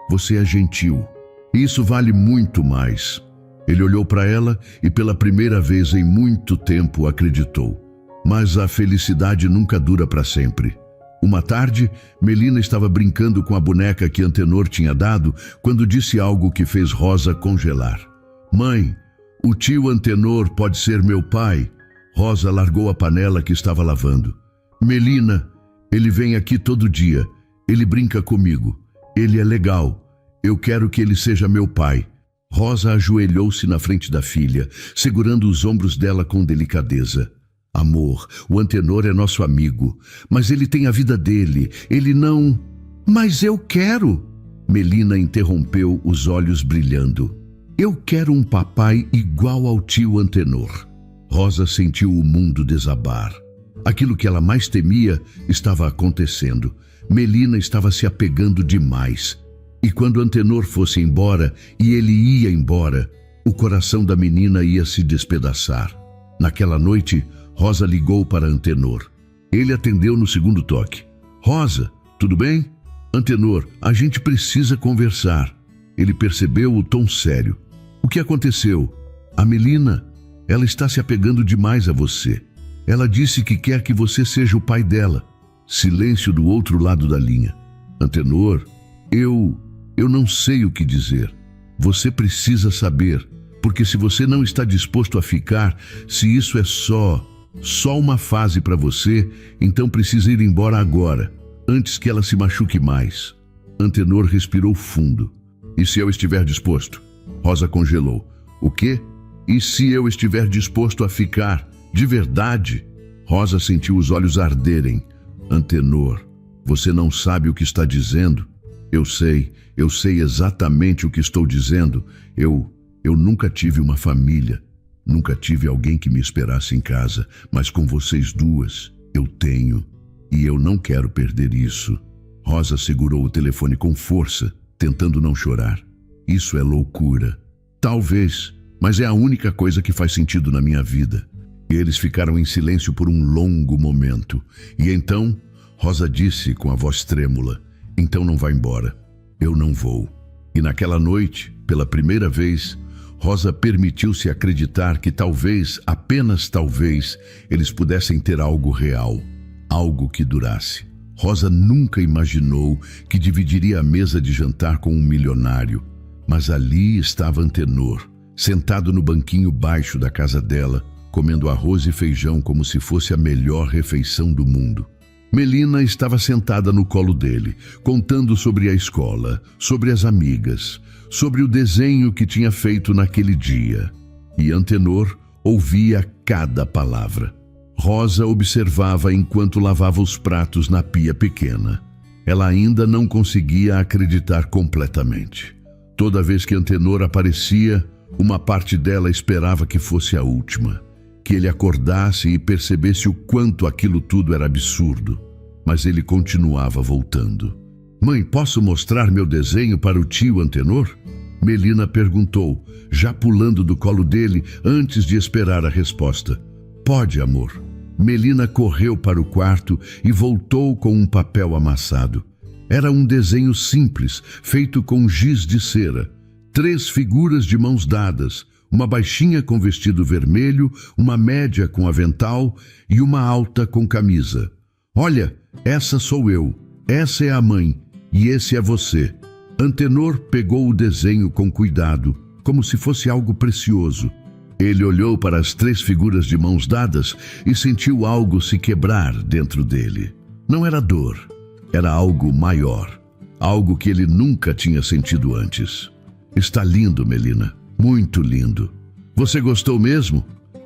Você é gentil. E isso vale muito mais. Ele olhou para ela e pela primeira vez em muito tempo acreditou. Mas a felicidade nunca dura para sempre. Uma tarde, Melina estava brincando com a boneca que Antenor tinha dado quando disse algo que fez Rosa congelar. Mãe, o tio Antenor pode ser meu pai. Rosa largou a panela que estava lavando. Melina, ele vem aqui todo dia. Ele brinca comigo. Ele é legal. Eu quero que ele seja meu pai. Rosa ajoelhou-se na frente da filha, segurando os ombros dela com delicadeza. Amor, o Antenor é nosso amigo, mas ele tem a vida dele, ele não... Mas eu quero! Melina interrompeu, os olhos brilhando. Eu quero um papai igual ao tio Antenor. Rosa sentiu o mundo desabar. Aquilo que ela mais temia estava acontecendo. Melina estava se apegando demais. E quando Antenor fosse embora, e ele ia embora, o coração da menina ia se despedaçar. Naquela noite, Rosa ligou para Antenor. Ele atendeu no segundo toque. Rosa, tudo bem? Antenor, a gente precisa conversar. Ele percebeu o tom sério. O que aconteceu? A Melina, ela está se apegando demais a você. Ela disse que quer que você seja o pai dela. Silêncio do outro lado da linha. Antenor, eu não sei o que dizer. Você precisa saber, porque se você não está disposto a ficar, se isso é só uma fase para você, então precisa ir embora agora, antes que ela se machuque mais. Antenor respirou fundo. E se eu estiver disposto? Rosa congelou. O quê? E se eu estiver disposto a ficar? De verdade? Rosa sentiu os olhos arderem. Antenor, você não sabe o que está dizendo? Eu sei exatamente o que estou dizendo. Eu nunca tive uma família. Nunca tive alguém que me esperasse em casa. Mas com vocês duas, eu tenho. E eu não quero perder isso. Rosa segurou o telefone com força, tentando não chorar. Isso é loucura. Talvez, mas é a única coisa que faz sentido na minha vida. E eles ficaram em silêncio por um longo momento. E então, Rosa disse com a voz trêmula, então não vá embora. Eu não vou. E naquela noite, pela primeira vez, Rosa permitiu-se acreditar que talvez, apenas talvez, eles pudessem ter algo real. Algo que durasse. Rosa nunca imaginou que dividiria a mesa de jantar com um milionário. Mas ali estava Antenor, sentado no banquinho baixo da casa dela, comendo arroz e feijão como se fosse a melhor refeição do mundo. Melina estava sentada no colo dele, contando sobre a escola, sobre as amigas, sobre o desenho que tinha feito naquele dia. E Antenor ouvia cada palavra. Rosa observava enquanto lavava os pratos na pia pequena. Ela ainda não conseguia acreditar completamente. Toda vez que Antenor aparecia, uma parte dela esperava que fosse a última. Que ele acordasse e percebesse o quanto aquilo tudo era absurdo. Mas ele continuava voltando. Mãe, posso mostrar meu desenho para o tio Antenor? Melina perguntou, já pulando do colo dele antes de esperar a resposta. Pode, amor. Melina correu para o quarto e voltou com um papel amassado. Era um desenho simples, feito com giz de cera. 3 figuras de mãos dadas, uma baixinha com vestido vermelho, uma média com avental e uma alta com camisa. Olha, essa sou eu, essa é a mãe e esse é você. Antenor pegou o desenho com cuidado, como se fosse algo precioso. Ele olhou para as 3 figuras de mãos dadas e sentiu algo se quebrar dentro dele. Não era dor, era algo maior, algo que ele nunca tinha sentido antes. Está lindo, Melina, muito lindo. Você gostou mesmo?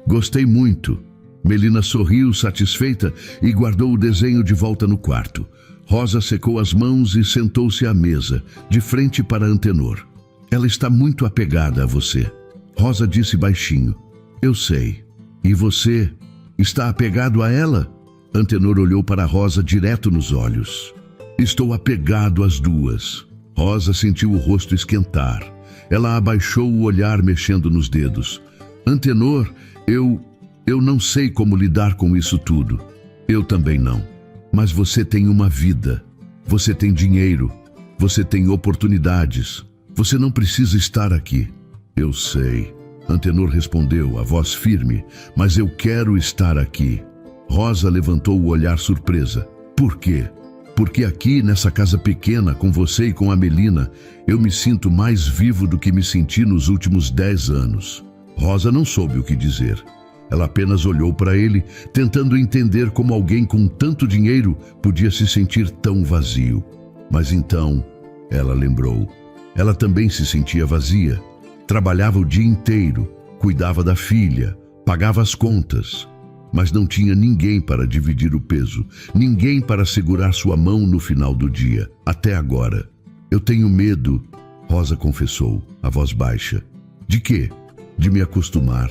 Gostei muito. Melina sorriu satisfeita e guardou o desenho de volta no quarto. Rosa secou as mãos e sentou-se à mesa, de frente para Antenor. Ela está muito apegada a você. Rosa disse baixinho. Eu sei. E você está apegado a ela? Antenor olhou para Rosa direto nos olhos. Estou apegado às duas. Rosa sentiu o rosto esquentar. Ela abaixou o olhar mexendo nos dedos. Antenor, eu não sei como lidar com isso tudo. Eu também não. Mas você tem uma vida. Você tem dinheiro. Você tem oportunidades. Você não precisa estar aqui. Eu sei. Antenor respondeu, a voz firme. Mas eu quero estar aqui. Rosa levantou o olhar surpresa. Por quê? Porque aqui, nessa casa pequena, com você e com a Melina, eu me sinto mais vivo do que me senti nos últimos 10 anos. Rosa não soube o que dizer. Ela apenas olhou para ele, tentando entender como alguém com tanto dinheiro podia se sentir tão vazio. Mas então, ela lembrou. Ela também se sentia vazia. Trabalhava o dia inteiro, cuidava da filha, pagava as contas. Mas não tinha ninguém para dividir o peso, ninguém para segurar sua mão no final do dia, até agora. Eu tenho medo, Rosa confessou, a voz baixa. De quê? De me acostumar,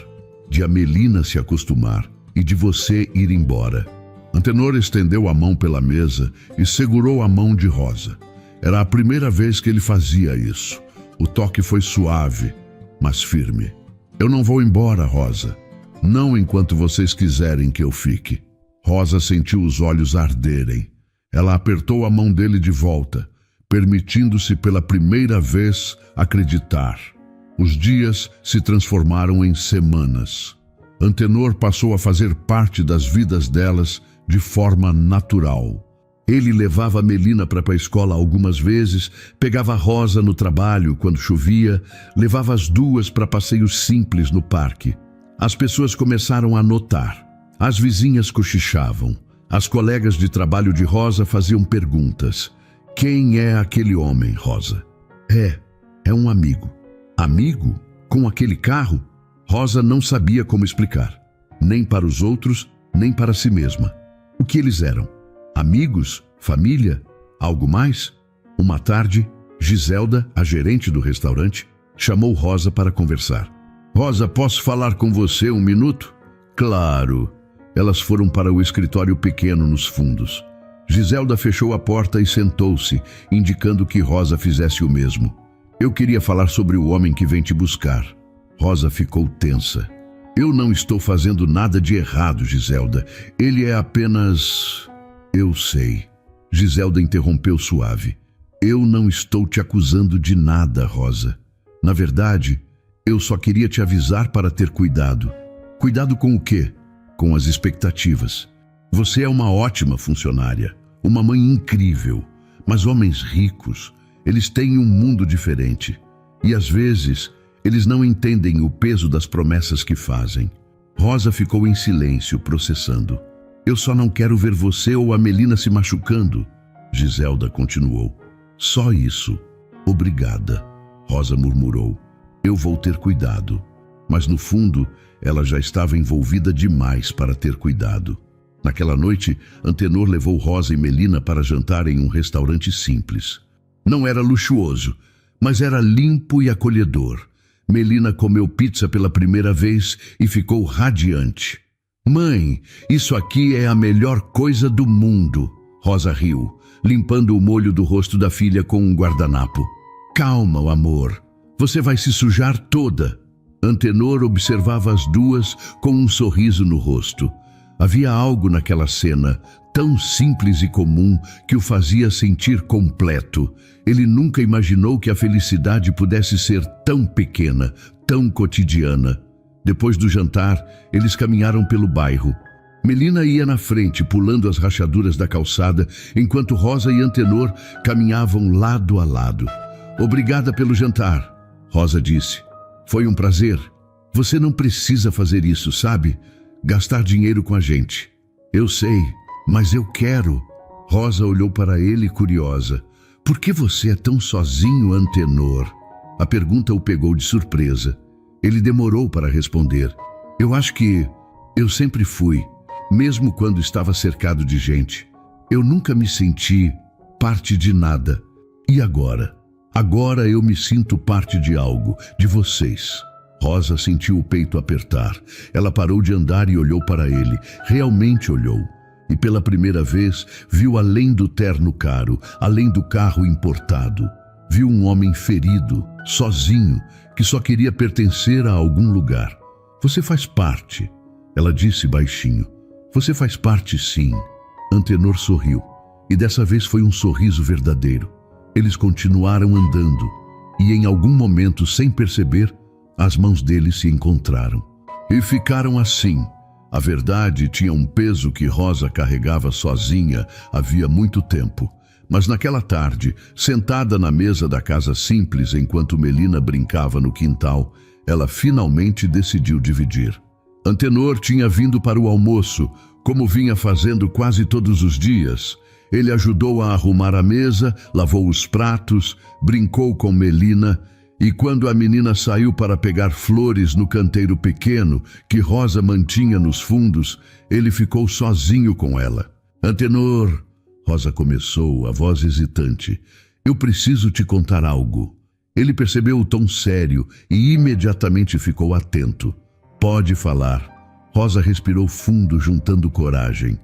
de a Melina se acostumar e de você ir embora. Antenor estendeu a mão pela mesa e segurou a mão de Rosa. Era a primeira vez que ele fazia isso. O toque foi suave, mas firme. Eu não vou embora, Rosa. Não enquanto vocês quiserem que eu fique. Rosa sentiu os olhos arderem. Ela apertou a mão dele de volta, permitindo-se pela primeira vez acreditar. Os dias se transformaram em semanas. Antenor passou a fazer parte das vidas delas de forma natural. Ele levava Melina para a escola algumas vezes, pegava Rosa no trabalho quando chovia, levava as duas para passeios simples no parque. As pessoas começaram a notar. As vizinhas cochichavam. As colegas de trabalho de Rosa faziam perguntas. Quem é aquele homem, Rosa? É um amigo. Amigo? Com aquele carro? Rosa não sabia como explicar. Nem para os outros, nem para si mesma. O que eles eram? Amigos? Família? Algo mais? Uma tarde, Giselda, a gerente do restaurante, chamou Rosa para conversar. Rosa, posso falar com você um minuto? Claro. Elas foram para o escritório pequeno nos fundos. Giselda fechou a porta e sentou-se, indicando que Rosa fizesse o mesmo. Eu queria falar sobre o homem que vem te buscar. Rosa ficou tensa. Eu não estou fazendo nada de errado, Giselda. Ele é apenas... Eu sei. Giselda interrompeu suave. Eu não estou te acusando de nada, Rosa. Na verdade, eu só queria te avisar para ter cuidado. Cuidado com o quê? Com as expectativas. Você é uma ótima funcionária, uma mãe incrível, mas homens ricos, eles têm um mundo diferente. E às vezes, eles não entendem o peso das promessas que fazem. Rosa ficou em silêncio, processando. Eu só não quero ver você ou a Melina se machucando. Giselda continuou. Só isso. Obrigada. Rosa murmurou. Eu vou ter cuidado. Mas no fundo, ela já estava envolvida demais para ter cuidado. Naquela noite, Antenor levou Rosa e Melina para jantar em um restaurante simples. Não era luxuoso, mas era limpo e acolhedor. Melina comeu pizza pela primeira vez e ficou radiante. Mãe, isso aqui é a melhor coisa do mundo. Rosa riu, limpando o molho do rosto da filha com um guardanapo. Calma, amor. Você vai se sujar toda. Antenor observava as duas com um sorriso no rosto. Havia algo naquela cena, tão simples e comum, que o fazia sentir completo. Ele nunca imaginou que a felicidade pudesse ser tão pequena, tão cotidiana. Depois do jantar, eles caminharam pelo bairro. Melina ia na frente, pulando as rachaduras da calçada, enquanto Rosa e Antenor caminhavam lado a lado. Obrigada pelo jantar, Rosa disse. Foi um prazer. Você não precisa fazer isso, sabe? Gastar dinheiro com a gente. Eu sei, mas eu quero. Rosa olhou para ele curiosa. Por que você é tão sozinho, Antenor? A pergunta o pegou de surpresa. Ele demorou para responder. Eu acho que eu sempre fui, mesmo quando estava cercado de gente. Eu nunca me senti parte de nada. E agora? Agora eu me sinto parte de algo, de vocês. Rosa sentiu o peito apertar. Ela parou de andar e olhou para ele. Realmente olhou. E pela primeira vez viu além do terno caro, além do carro importado. Viu um homem ferido, sozinho, que só queria pertencer a algum lugar. Você faz parte, ela disse baixinho. Você faz parte, sim. Antenor sorriu. E dessa vez foi um sorriso verdadeiro. Eles continuaram andando. E em algum momento, sem perceber, as mãos deles se encontraram. E ficaram assim. A verdade tinha um peso que Rosa carregava sozinha havia muito tempo. Mas naquela tarde, sentada na mesa da casa simples enquanto Melina brincava no quintal, ela finalmente decidiu dividir. Antenor tinha vindo para o almoço, como vinha fazendo quase todos os dias. Ele ajudou a arrumar a mesa, lavou os pratos, brincou com Melina, e quando a menina saiu para pegar flores no canteiro pequeno que Rosa mantinha nos fundos, ele ficou sozinho com ela. Antenor, Rosa começou, a voz hesitante. Eu preciso te contar algo. Ele percebeu o tom sério e imediatamente ficou atento. Pode falar. Rosa respirou fundo, juntando coragem.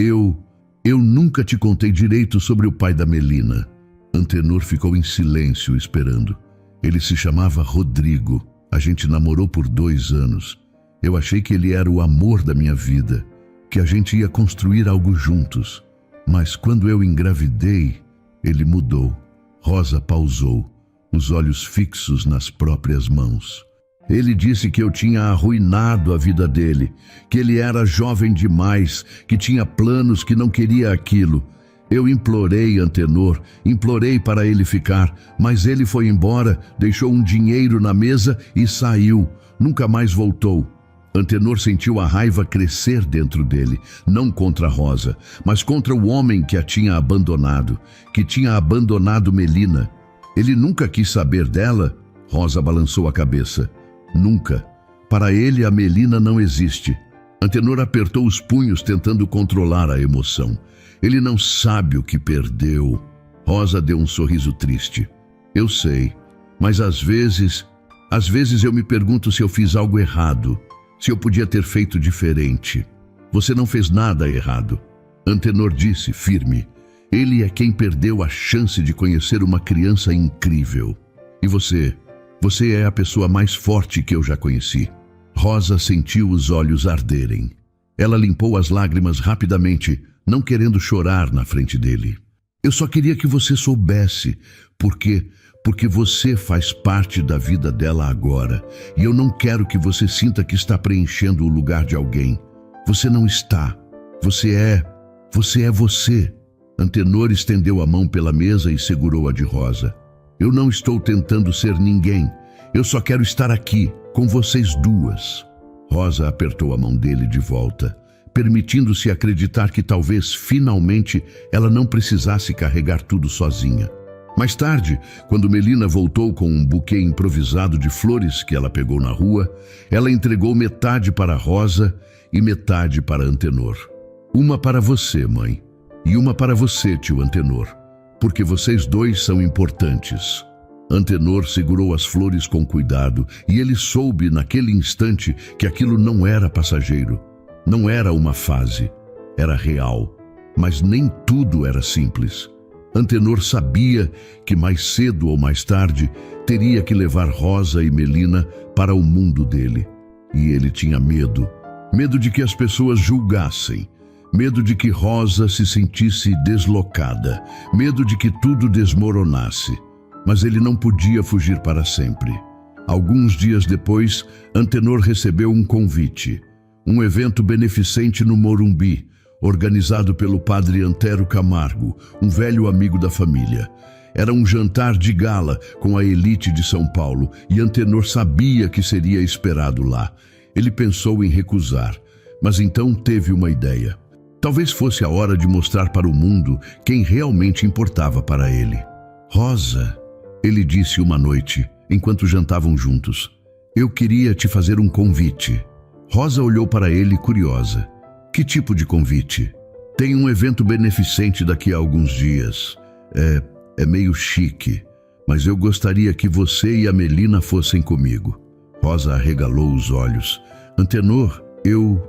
Eu nunca te contei direito sobre o pai da Melina. Antenor ficou em silêncio esperando. Ele se chamava Rodrigo. A gente namorou por 2 anos. Eu achei que ele era o amor da minha vida, que a gente ia construir algo juntos. Mas quando eu engravidei, ele mudou. Rosa pausou, os olhos fixos nas próprias mãos. Ele disse que eu tinha arruinado a vida dele, que ele era jovem demais, que tinha planos, que não queria aquilo. Eu implorei, Antenor, implorei para ele ficar, mas ele foi embora, deixou um dinheiro na mesa e saiu. Nunca mais voltou. Antenor sentiu a raiva crescer dentro dele, não contra Rosa, mas contra o homem que a tinha abandonado, que tinha abandonado Melina. Ele nunca quis saber dela? Rosa balançou a cabeça. Nunca. Para ele, a Melina não existe. Antenor apertou os punhos tentando controlar a emoção. Ele não sabe o que perdeu. Rosa deu um sorriso triste. Eu sei, mas às vezes eu me pergunto se eu fiz algo errado, se eu podia ter feito diferente. Você não fez nada errado. Antenor disse, firme. Ele é quem perdeu a chance de conhecer uma criança incrível. E você é a pessoa mais forte que eu já conheci. Rosa sentiu os olhos arderem. Ela limpou as lágrimas rapidamente, não querendo chorar na frente dele. Eu só queria que você soubesse, porque você faz parte da vida dela agora, e eu não quero que você sinta que está preenchendo o lugar de alguém. Você não está. Você é você. Antenor estendeu a mão pela mesa e segurou a de Rosa. Eu não estou tentando ser ninguém. Eu só quero estar aqui, com vocês duas. Rosa apertou a mão dele de volta, permitindo-se acreditar que talvez, finalmente, ela não precisasse carregar tudo sozinha. Mais tarde, quando Melina voltou com um buquê improvisado de flores que ela pegou na rua, ela entregou metade para Rosa e metade para Antenor. Uma para você, mãe, e uma para você, tio Antenor, porque vocês dois são importantes. Antenor segurou as flores com cuidado e ele soube naquele instante que aquilo não era passageiro, não era uma fase, era real, mas nem tudo era simples. Antenor sabia que mais cedo ou mais tarde teria que levar Rosa e Melina para o mundo dele. E ele tinha medo. Medo de que as pessoas julgassem. Medo de que Rosa se sentisse deslocada. Medo de que tudo desmoronasse. Mas ele não podia fugir para sempre. Alguns dias depois, Antenor recebeu um convite. Um evento beneficente no Morumbi, organizado pelo padre Antero Camargo, um velho amigo da família. Era um jantar de gala com a elite de São Paulo e Antenor sabia que seria esperado lá. Ele pensou em recusar, mas então teve uma ideia. Talvez fosse a hora de mostrar para o mundo quem realmente importava para ele. Rosa, ele disse uma noite, enquanto jantavam juntos, eu queria te fazer um convite. Rosa olhou para ele curiosa. Que tipo de convite? Tem um evento beneficente daqui a alguns dias. É meio chique, mas eu gostaria que você e a Melina fossem comigo. Rosa arregalou os olhos. Antenor, eu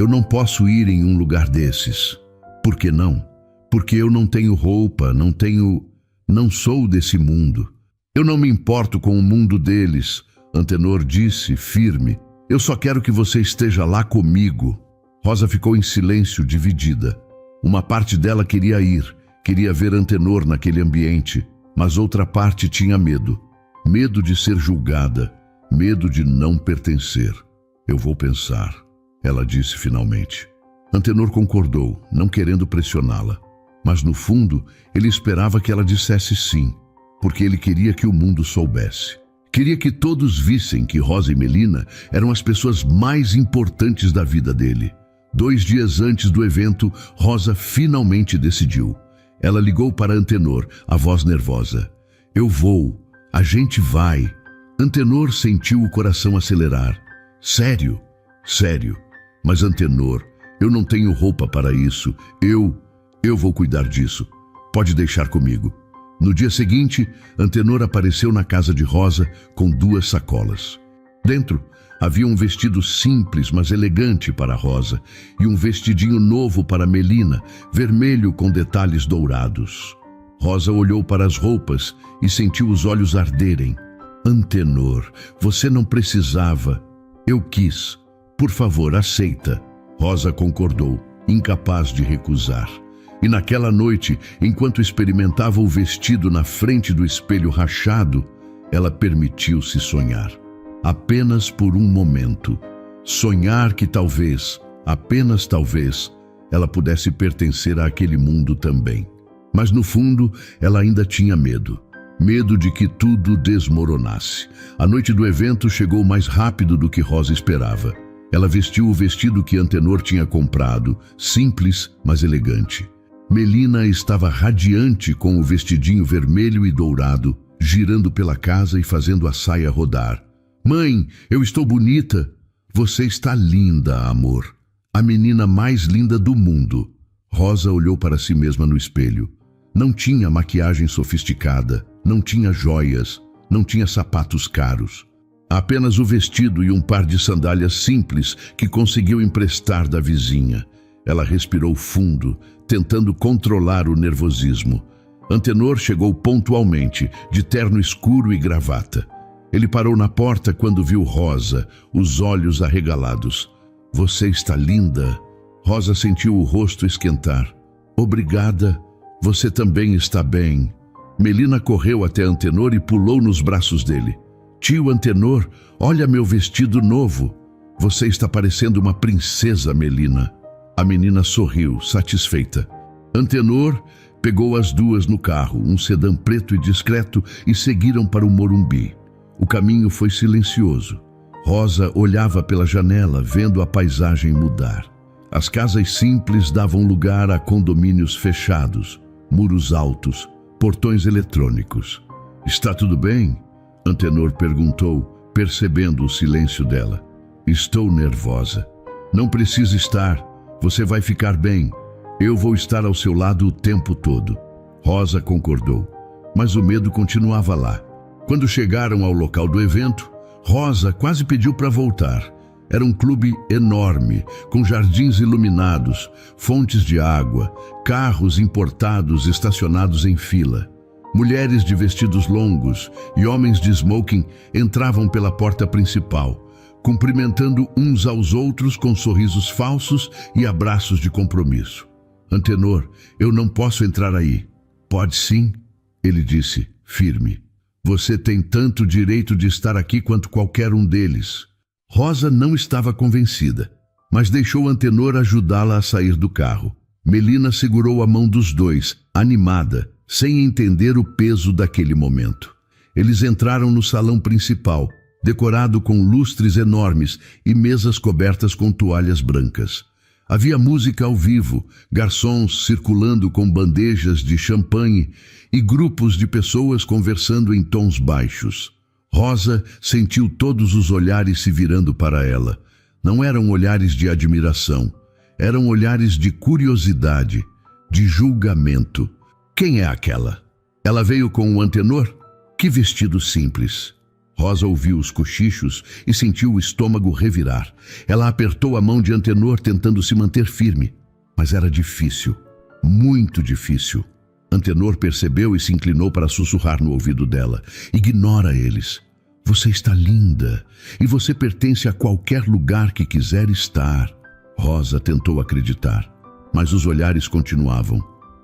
não posso ir em um lugar desses. Por que não? Porque eu não tenho roupa, não sou desse mundo. Eu não me importo com o mundo deles, Antenor disse, firme. Eu só quero que você esteja lá comigo. Rosa ficou em silêncio, dividida. Uma parte dela queria ir, queria ver Antenor naquele ambiente, mas outra parte tinha medo. Medo de ser julgada, medo de não pertencer. Eu vou pensar, ela disse finalmente. Antenor concordou, não querendo pressioná-la. Mas no fundo, ele esperava que ela dissesse sim, porque ele queria que o mundo soubesse. Queria que todos vissem que Rosa e Melina eram as pessoas mais importantes da vida dele. 2 dias antes do evento, Rosa finalmente decidiu. Ela ligou para Antenor, a voz nervosa. Eu vou, a gente vai. Antenor sentiu o coração acelerar. Sério? Sério. Mas Antenor, eu não tenho roupa para isso. Eu vou cuidar disso. Pode deixar comigo. No dia seguinte, Antenor apareceu na casa de Rosa com 2 sacolas. Dentro, Havia um vestido simples, mas elegante para Rosa, e um vestidinho novo para Melina, vermelho com detalhes dourados. Rosa olhou para as roupas e sentiu os olhos arderem. Antenor, você não precisava. Eu quis. Por favor, aceita. Rosa concordou, incapaz de recusar. E naquela noite, enquanto experimentava o vestido na frente do espelho rachado, ela permitiu-se sonhar. Apenas por um momento. Sonhar que talvez, apenas talvez, ela pudesse pertencer àquele mundo também. Mas no fundo, ela ainda tinha medo. Medo de que tudo desmoronasse. A noite do evento chegou mais rápido do que Rosa esperava. Ela vestiu o vestido que Antenor tinha comprado, simples, mas elegante. Melina estava radiante com o vestidinho vermelho e dourado, girando pela casa e fazendo a saia rodar. Mãe, eu estou bonita. Você está linda, amor. A menina mais linda do mundo. Rosa olhou para si mesma no espelho. Não tinha maquiagem sofisticada, não tinha joias, não tinha sapatos caros. Apenas o vestido e um par de sandálias simples que conseguiu emprestar da vizinha. Ela respirou fundo, tentando controlar o nervosismo. Antenor chegou pontualmente, de terno escuro e gravata. Ele parou na porta quando viu Rosa, os olhos arregalados. Você está linda. Rosa sentiu o rosto esquentar. Obrigada. Você também está bem. Melina correu até Antenor e pulou nos braços dele. Tio Antenor, olha meu vestido novo. Você está parecendo uma princesa, Melina. A menina sorriu, satisfeita. Antenor pegou as duas no carro, um sedã preto e discreto, e seguiram para o Morumbi. O caminho foi silencioso. Rosa olhava pela janela, vendo a paisagem mudar. As casas simples davam lugar a condomínios fechados, muros altos, portões eletrônicos. Está tudo bem? Antenor perguntou, percebendo o silêncio dela. Estou nervosa. Não precisa estar. Você vai ficar bem. Eu vou estar ao seu lado o tempo todo. Rosa concordou, mas o medo continuava lá. Quando chegaram ao local do evento, Rosa quase pediu para voltar. Era um clube enorme, com jardins iluminados, fontes de água, carros importados estacionados em fila. Mulheres de vestidos longos e homens de smoking entravam pela porta principal, cumprimentando uns aos outros com sorrisos falsos e abraços de compromisso. Antenor, eu não posso entrar aí. Pode sim, ele disse, firme. Você tem tanto direito de estar aqui quanto qualquer um deles. Rosa não estava convencida, mas deixou Antenor ajudá-la a sair do carro. Melina segurou a mão dos dois, animada, sem entender o peso daquele momento. Eles entraram no salão principal, decorado com lustres enormes e mesas cobertas com toalhas brancas. Havia música ao vivo, garçons circulando com bandejas de champanhe e grupos de pessoas conversando em tons baixos. Rosa sentiu todos os olhares se virando para ela. Não eram olhares de admiração, eram olhares de curiosidade, de julgamento. Quem é aquela? Ela veio com o Antenor? Que vestido simples. Rosa ouviu os cochichos e sentiu o estômago revirar. Ela apertou a mão de Antenor tentando se manter firme. Mas era difícil, muito difícil. Antenor percebeu e se inclinou para sussurrar no ouvido dela. Ignora eles. Você está linda e você pertence a qualquer lugar que quiser estar. Rosa tentou acreditar, mas os olhares continuavam.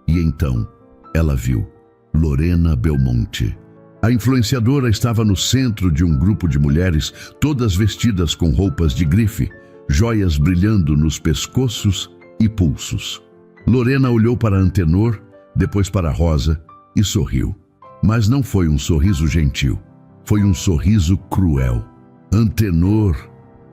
E então ela viu Lorena Belmonte. A influenciadora estava no centro de um grupo de mulheres, todas vestidas com roupas de grife, joias brilhando nos pescoços e pulsos. Lorena olhou para Antenor, depois para Rosa e sorriu. Mas não foi um sorriso gentil, foi um sorriso cruel. Antenor,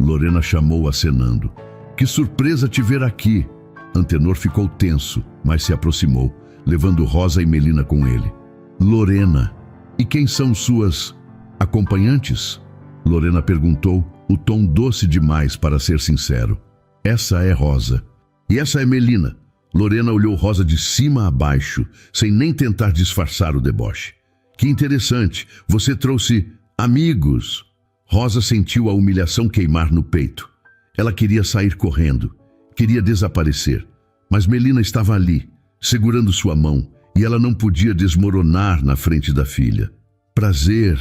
Lorena chamou acenando. Que surpresa te ver aqui. Antenor ficou tenso, mas se aproximou, levando Rosa e Melina com ele. Lorena, e quem são suas acompanhantes? Lorena perguntou, o tom doce demais para ser sincero. Essa é Rosa. E essa é Melina. Lorena olhou Rosa de cima a baixo, sem nem tentar disfarçar o deboche. Que interessante, você trouxe amigos. Rosa sentiu a humilhação queimar no peito. Ela queria sair correndo, queria desaparecer, mas Melina estava ali, segurando sua mão, e ela não podia desmoronar na frente da filha. Prazer,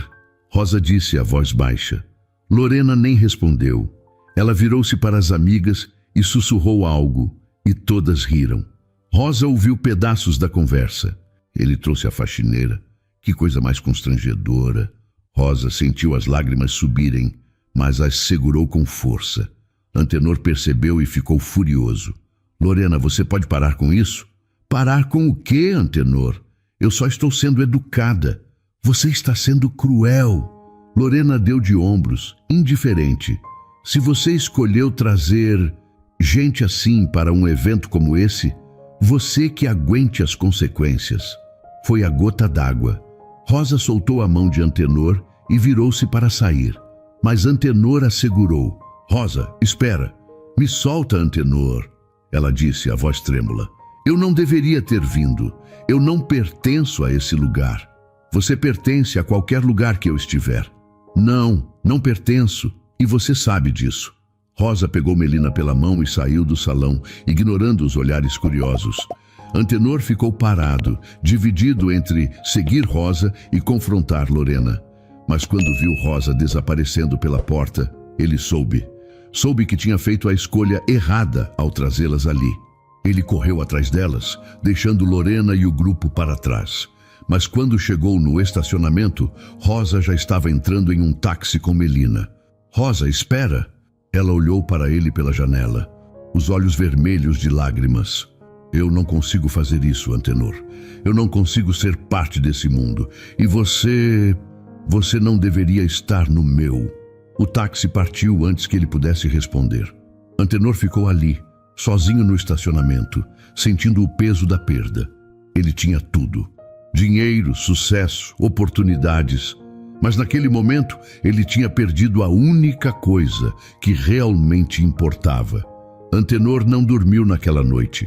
Rosa disse a voz baixa. Lorena nem respondeu. Ela virou-se para as amigas e sussurrou algo, e todas riram. Rosa ouviu pedaços da conversa. Ele trouxe a faxineira. Que coisa mais constrangedora. Rosa sentiu as lágrimas subirem, mas as segurou com força. Antenor percebeu e ficou furioso. Lorena, você pode parar com isso? Parar com o quê, Antenor? Eu só estou sendo educada. Você está sendo cruel. Lorena deu de ombros, indiferente. Se você escolheu trazer gente assim para um evento como esse, você que aguente as consequências. Foi a gota d'água. Rosa soltou a mão de Antenor e virou-se para sair. Mas Antenor a segurou. Rosa, espera. Me solta, Antenor. Ela disse, a voz trêmula. Eu não deveria ter vindo. Eu não pertenço a esse lugar. Você pertence a qualquer lugar que eu estiver. Não pertenço. E você sabe disso. Rosa pegou Melina pela mão e saiu do salão, ignorando os olhares curiosos. Antenor ficou parado, dividido entre seguir Rosa e confrontar Lorena. Mas quando viu Rosa desaparecendo pela porta, ele soube. Soube que tinha feito a escolha errada ao trazê-las ali. Ele correu atrás delas, deixando Lorena e o grupo para trás. Mas quando chegou no estacionamento, Rosa já estava entrando em um táxi com Melina. Rosa, espera! Ela olhou para ele pela janela, os olhos vermelhos de lágrimas. Eu não consigo fazer isso, Antenor. Eu não consigo ser parte desse mundo. E você não deveria estar no meu. O táxi partiu antes que ele pudesse responder. Antenor ficou ali, sozinho no estacionamento, sentindo o peso da perda. Ele tinha tudo. Dinheiro, sucesso, oportunidades. Mas naquele momento, ele tinha perdido a única coisa que realmente importava. Antenor não dormiu naquela noite.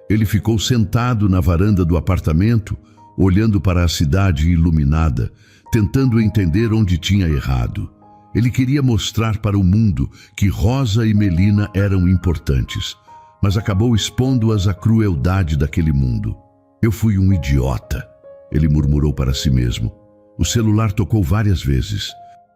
Ele ficou sentado na varanda do apartamento, olhando para a cidade iluminada, tentando entender onde tinha errado. Ele queria mostrar para o mundo que Rosa e Melina eram importantes, mas acabou expondo-as à crueldade daquele mundo. Eu fui um idiota, ele murmurou para si mesmo. O celular tocou várias vezes.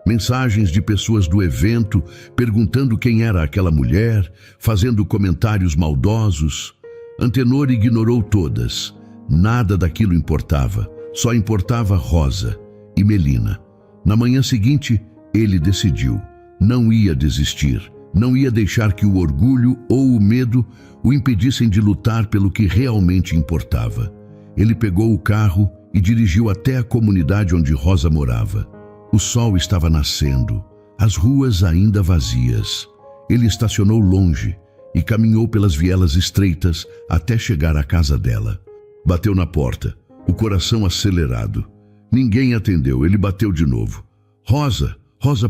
Mensagens de pessoas do evento, perguntando quem era aquela mulher, fazendo comentários maldosos. Antenor ignorou todas. Nada daquilo importava. Só importava Rosa e Melina. Na manhã seguinte, ele decidiu. Não ia desistir. Não ia deixar que o orgulho ou o medo o impedissem de lutar pelo que realmente importava. Ele pegou o carro e dirigiu até a comunidade onde Rosa morava. O sol estava nascendo, as ruas ainda vazias. Ele estacionou longe e caminhou pelas vielas estreitas até chegar à casa dela. Bateu na porta, o coração acelerado. Ninguém atendeu, ele bateu de novo. Rosa,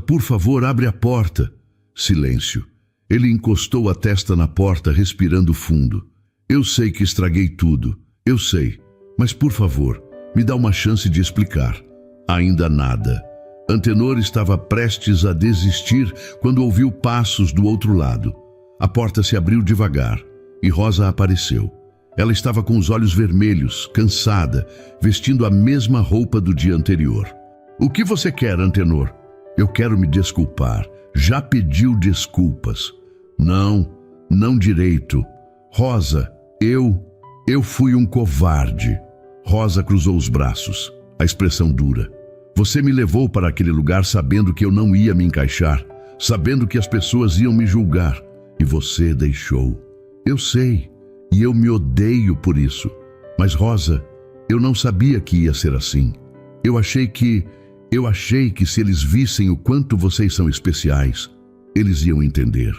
por favor, abre a porta. Silêncio. Ele encostou a testa na porta, respirando fundo. Eu sei que estraguei tudo, eu sei, mas por favor, me dá uma chance de explicar. Ainda nada. Antenor estava prestes a desistir quando ouviu passos do outro lado. A porta se abriu devagar e Rosa apareceu. Ela estava com os olhos vermelhos, cansada, vestindo a mesma roupa do dia anterior. O que você quer, Antenor? Eu quero me desculpar. Já pediu desculpas. Não direito. Rosa, eu fui um covarde. Rosa cruzou os braços, a expressão dura. Você me levou para aquele lugar sabendo que eu não ia me encaixar, sabendo que as pessoas iam me julgar, e você deixou. Eu sei, e eu me odeio por isso. Mas Rosa, eu não sabia que ia ser assim. Eu achei que se eles vissem o quanto vocês são especiais, eles iam entender.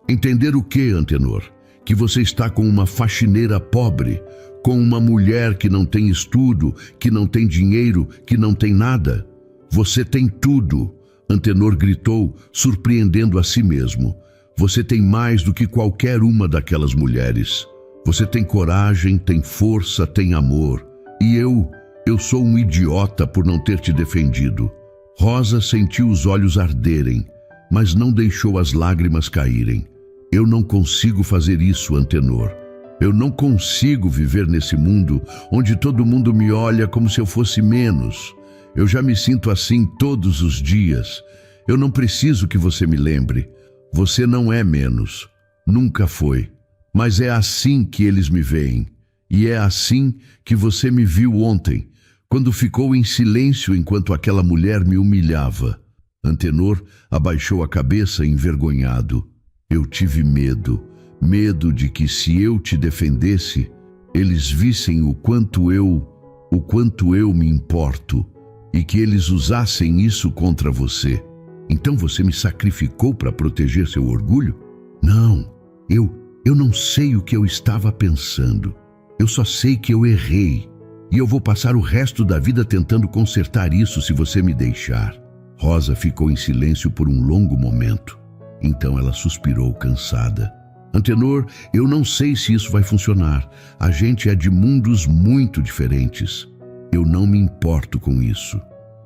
Entender o quê, Antenor? Que você está com uma faxineira pobre, com uma mulher que não tem estudo, que não tem dinheiro, que não tem nada. Você tem tudo, Antenor gritou, surpreendendo a si mesmo. Você tem mais do que qualquer uma daquelas mulheres. Você tem coragem, tem força, tem amor. E eu sou um idiota por não ter te defendido. Rosa sentiu os olhos arderem, mas não deixou as lágrimas caírem. Eu não consigo fazer isso, Antenor. Eu não consigo viver nesse mundo onde todo mundo me olha como se eu fosse menos. Eu já me sinto assim todos os dias. Eu não preciso que você me lembre. Você não é menos. Nunca foi. Mas é assim que eles me veem. E é assim que você me viu ontem, quando ficou em silêncio enquanto aquela mulher me humilhava. Antenor abaixou a cabeça envergonhado. Eu tive medo. Medo de que, se eu te defendesse, eles vissem o quanto eu me importo e que eles usassem isso contra você. Então você me sacrificou para proteger seu orgulho? Não, eu não sei o que eu estava pensando. Eu só sei que eu errei e eu vou passar o resto da vida tentando consertar isso se você me deixar. Rosa ficou em silêncio por um longo momento. Então ela suspirou cansada. Antenor, eu não sei se isso vai funcionar. A gente é de mundos muito diferentes. Eu não me importo com isso,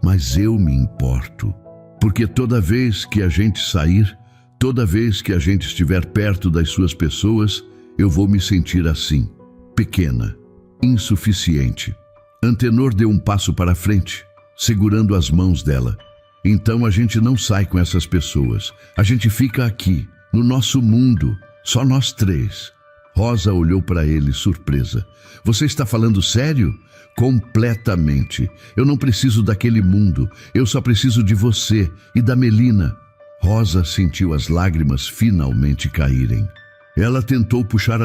mas eu me importo. Porque toda vez que a gente sair, toda vez que a gente estiver perto das suas pessoas, eu vou me sentir assim, pequena, insuficiente. Antenor deu um passo para frente, segurando as mãos dela. Então a gente não sai com essas pessoas. A gente fica aqui, no nosso mundo. Só nós três. Rosa olhou para ele, surpresa. Você está falando sério? Completamente. Eu não preciso daquele mundo. Eu só preciso de você e da Melina. Rosa sentiu as lágrimas finalmente caírem. Ela tentou puxar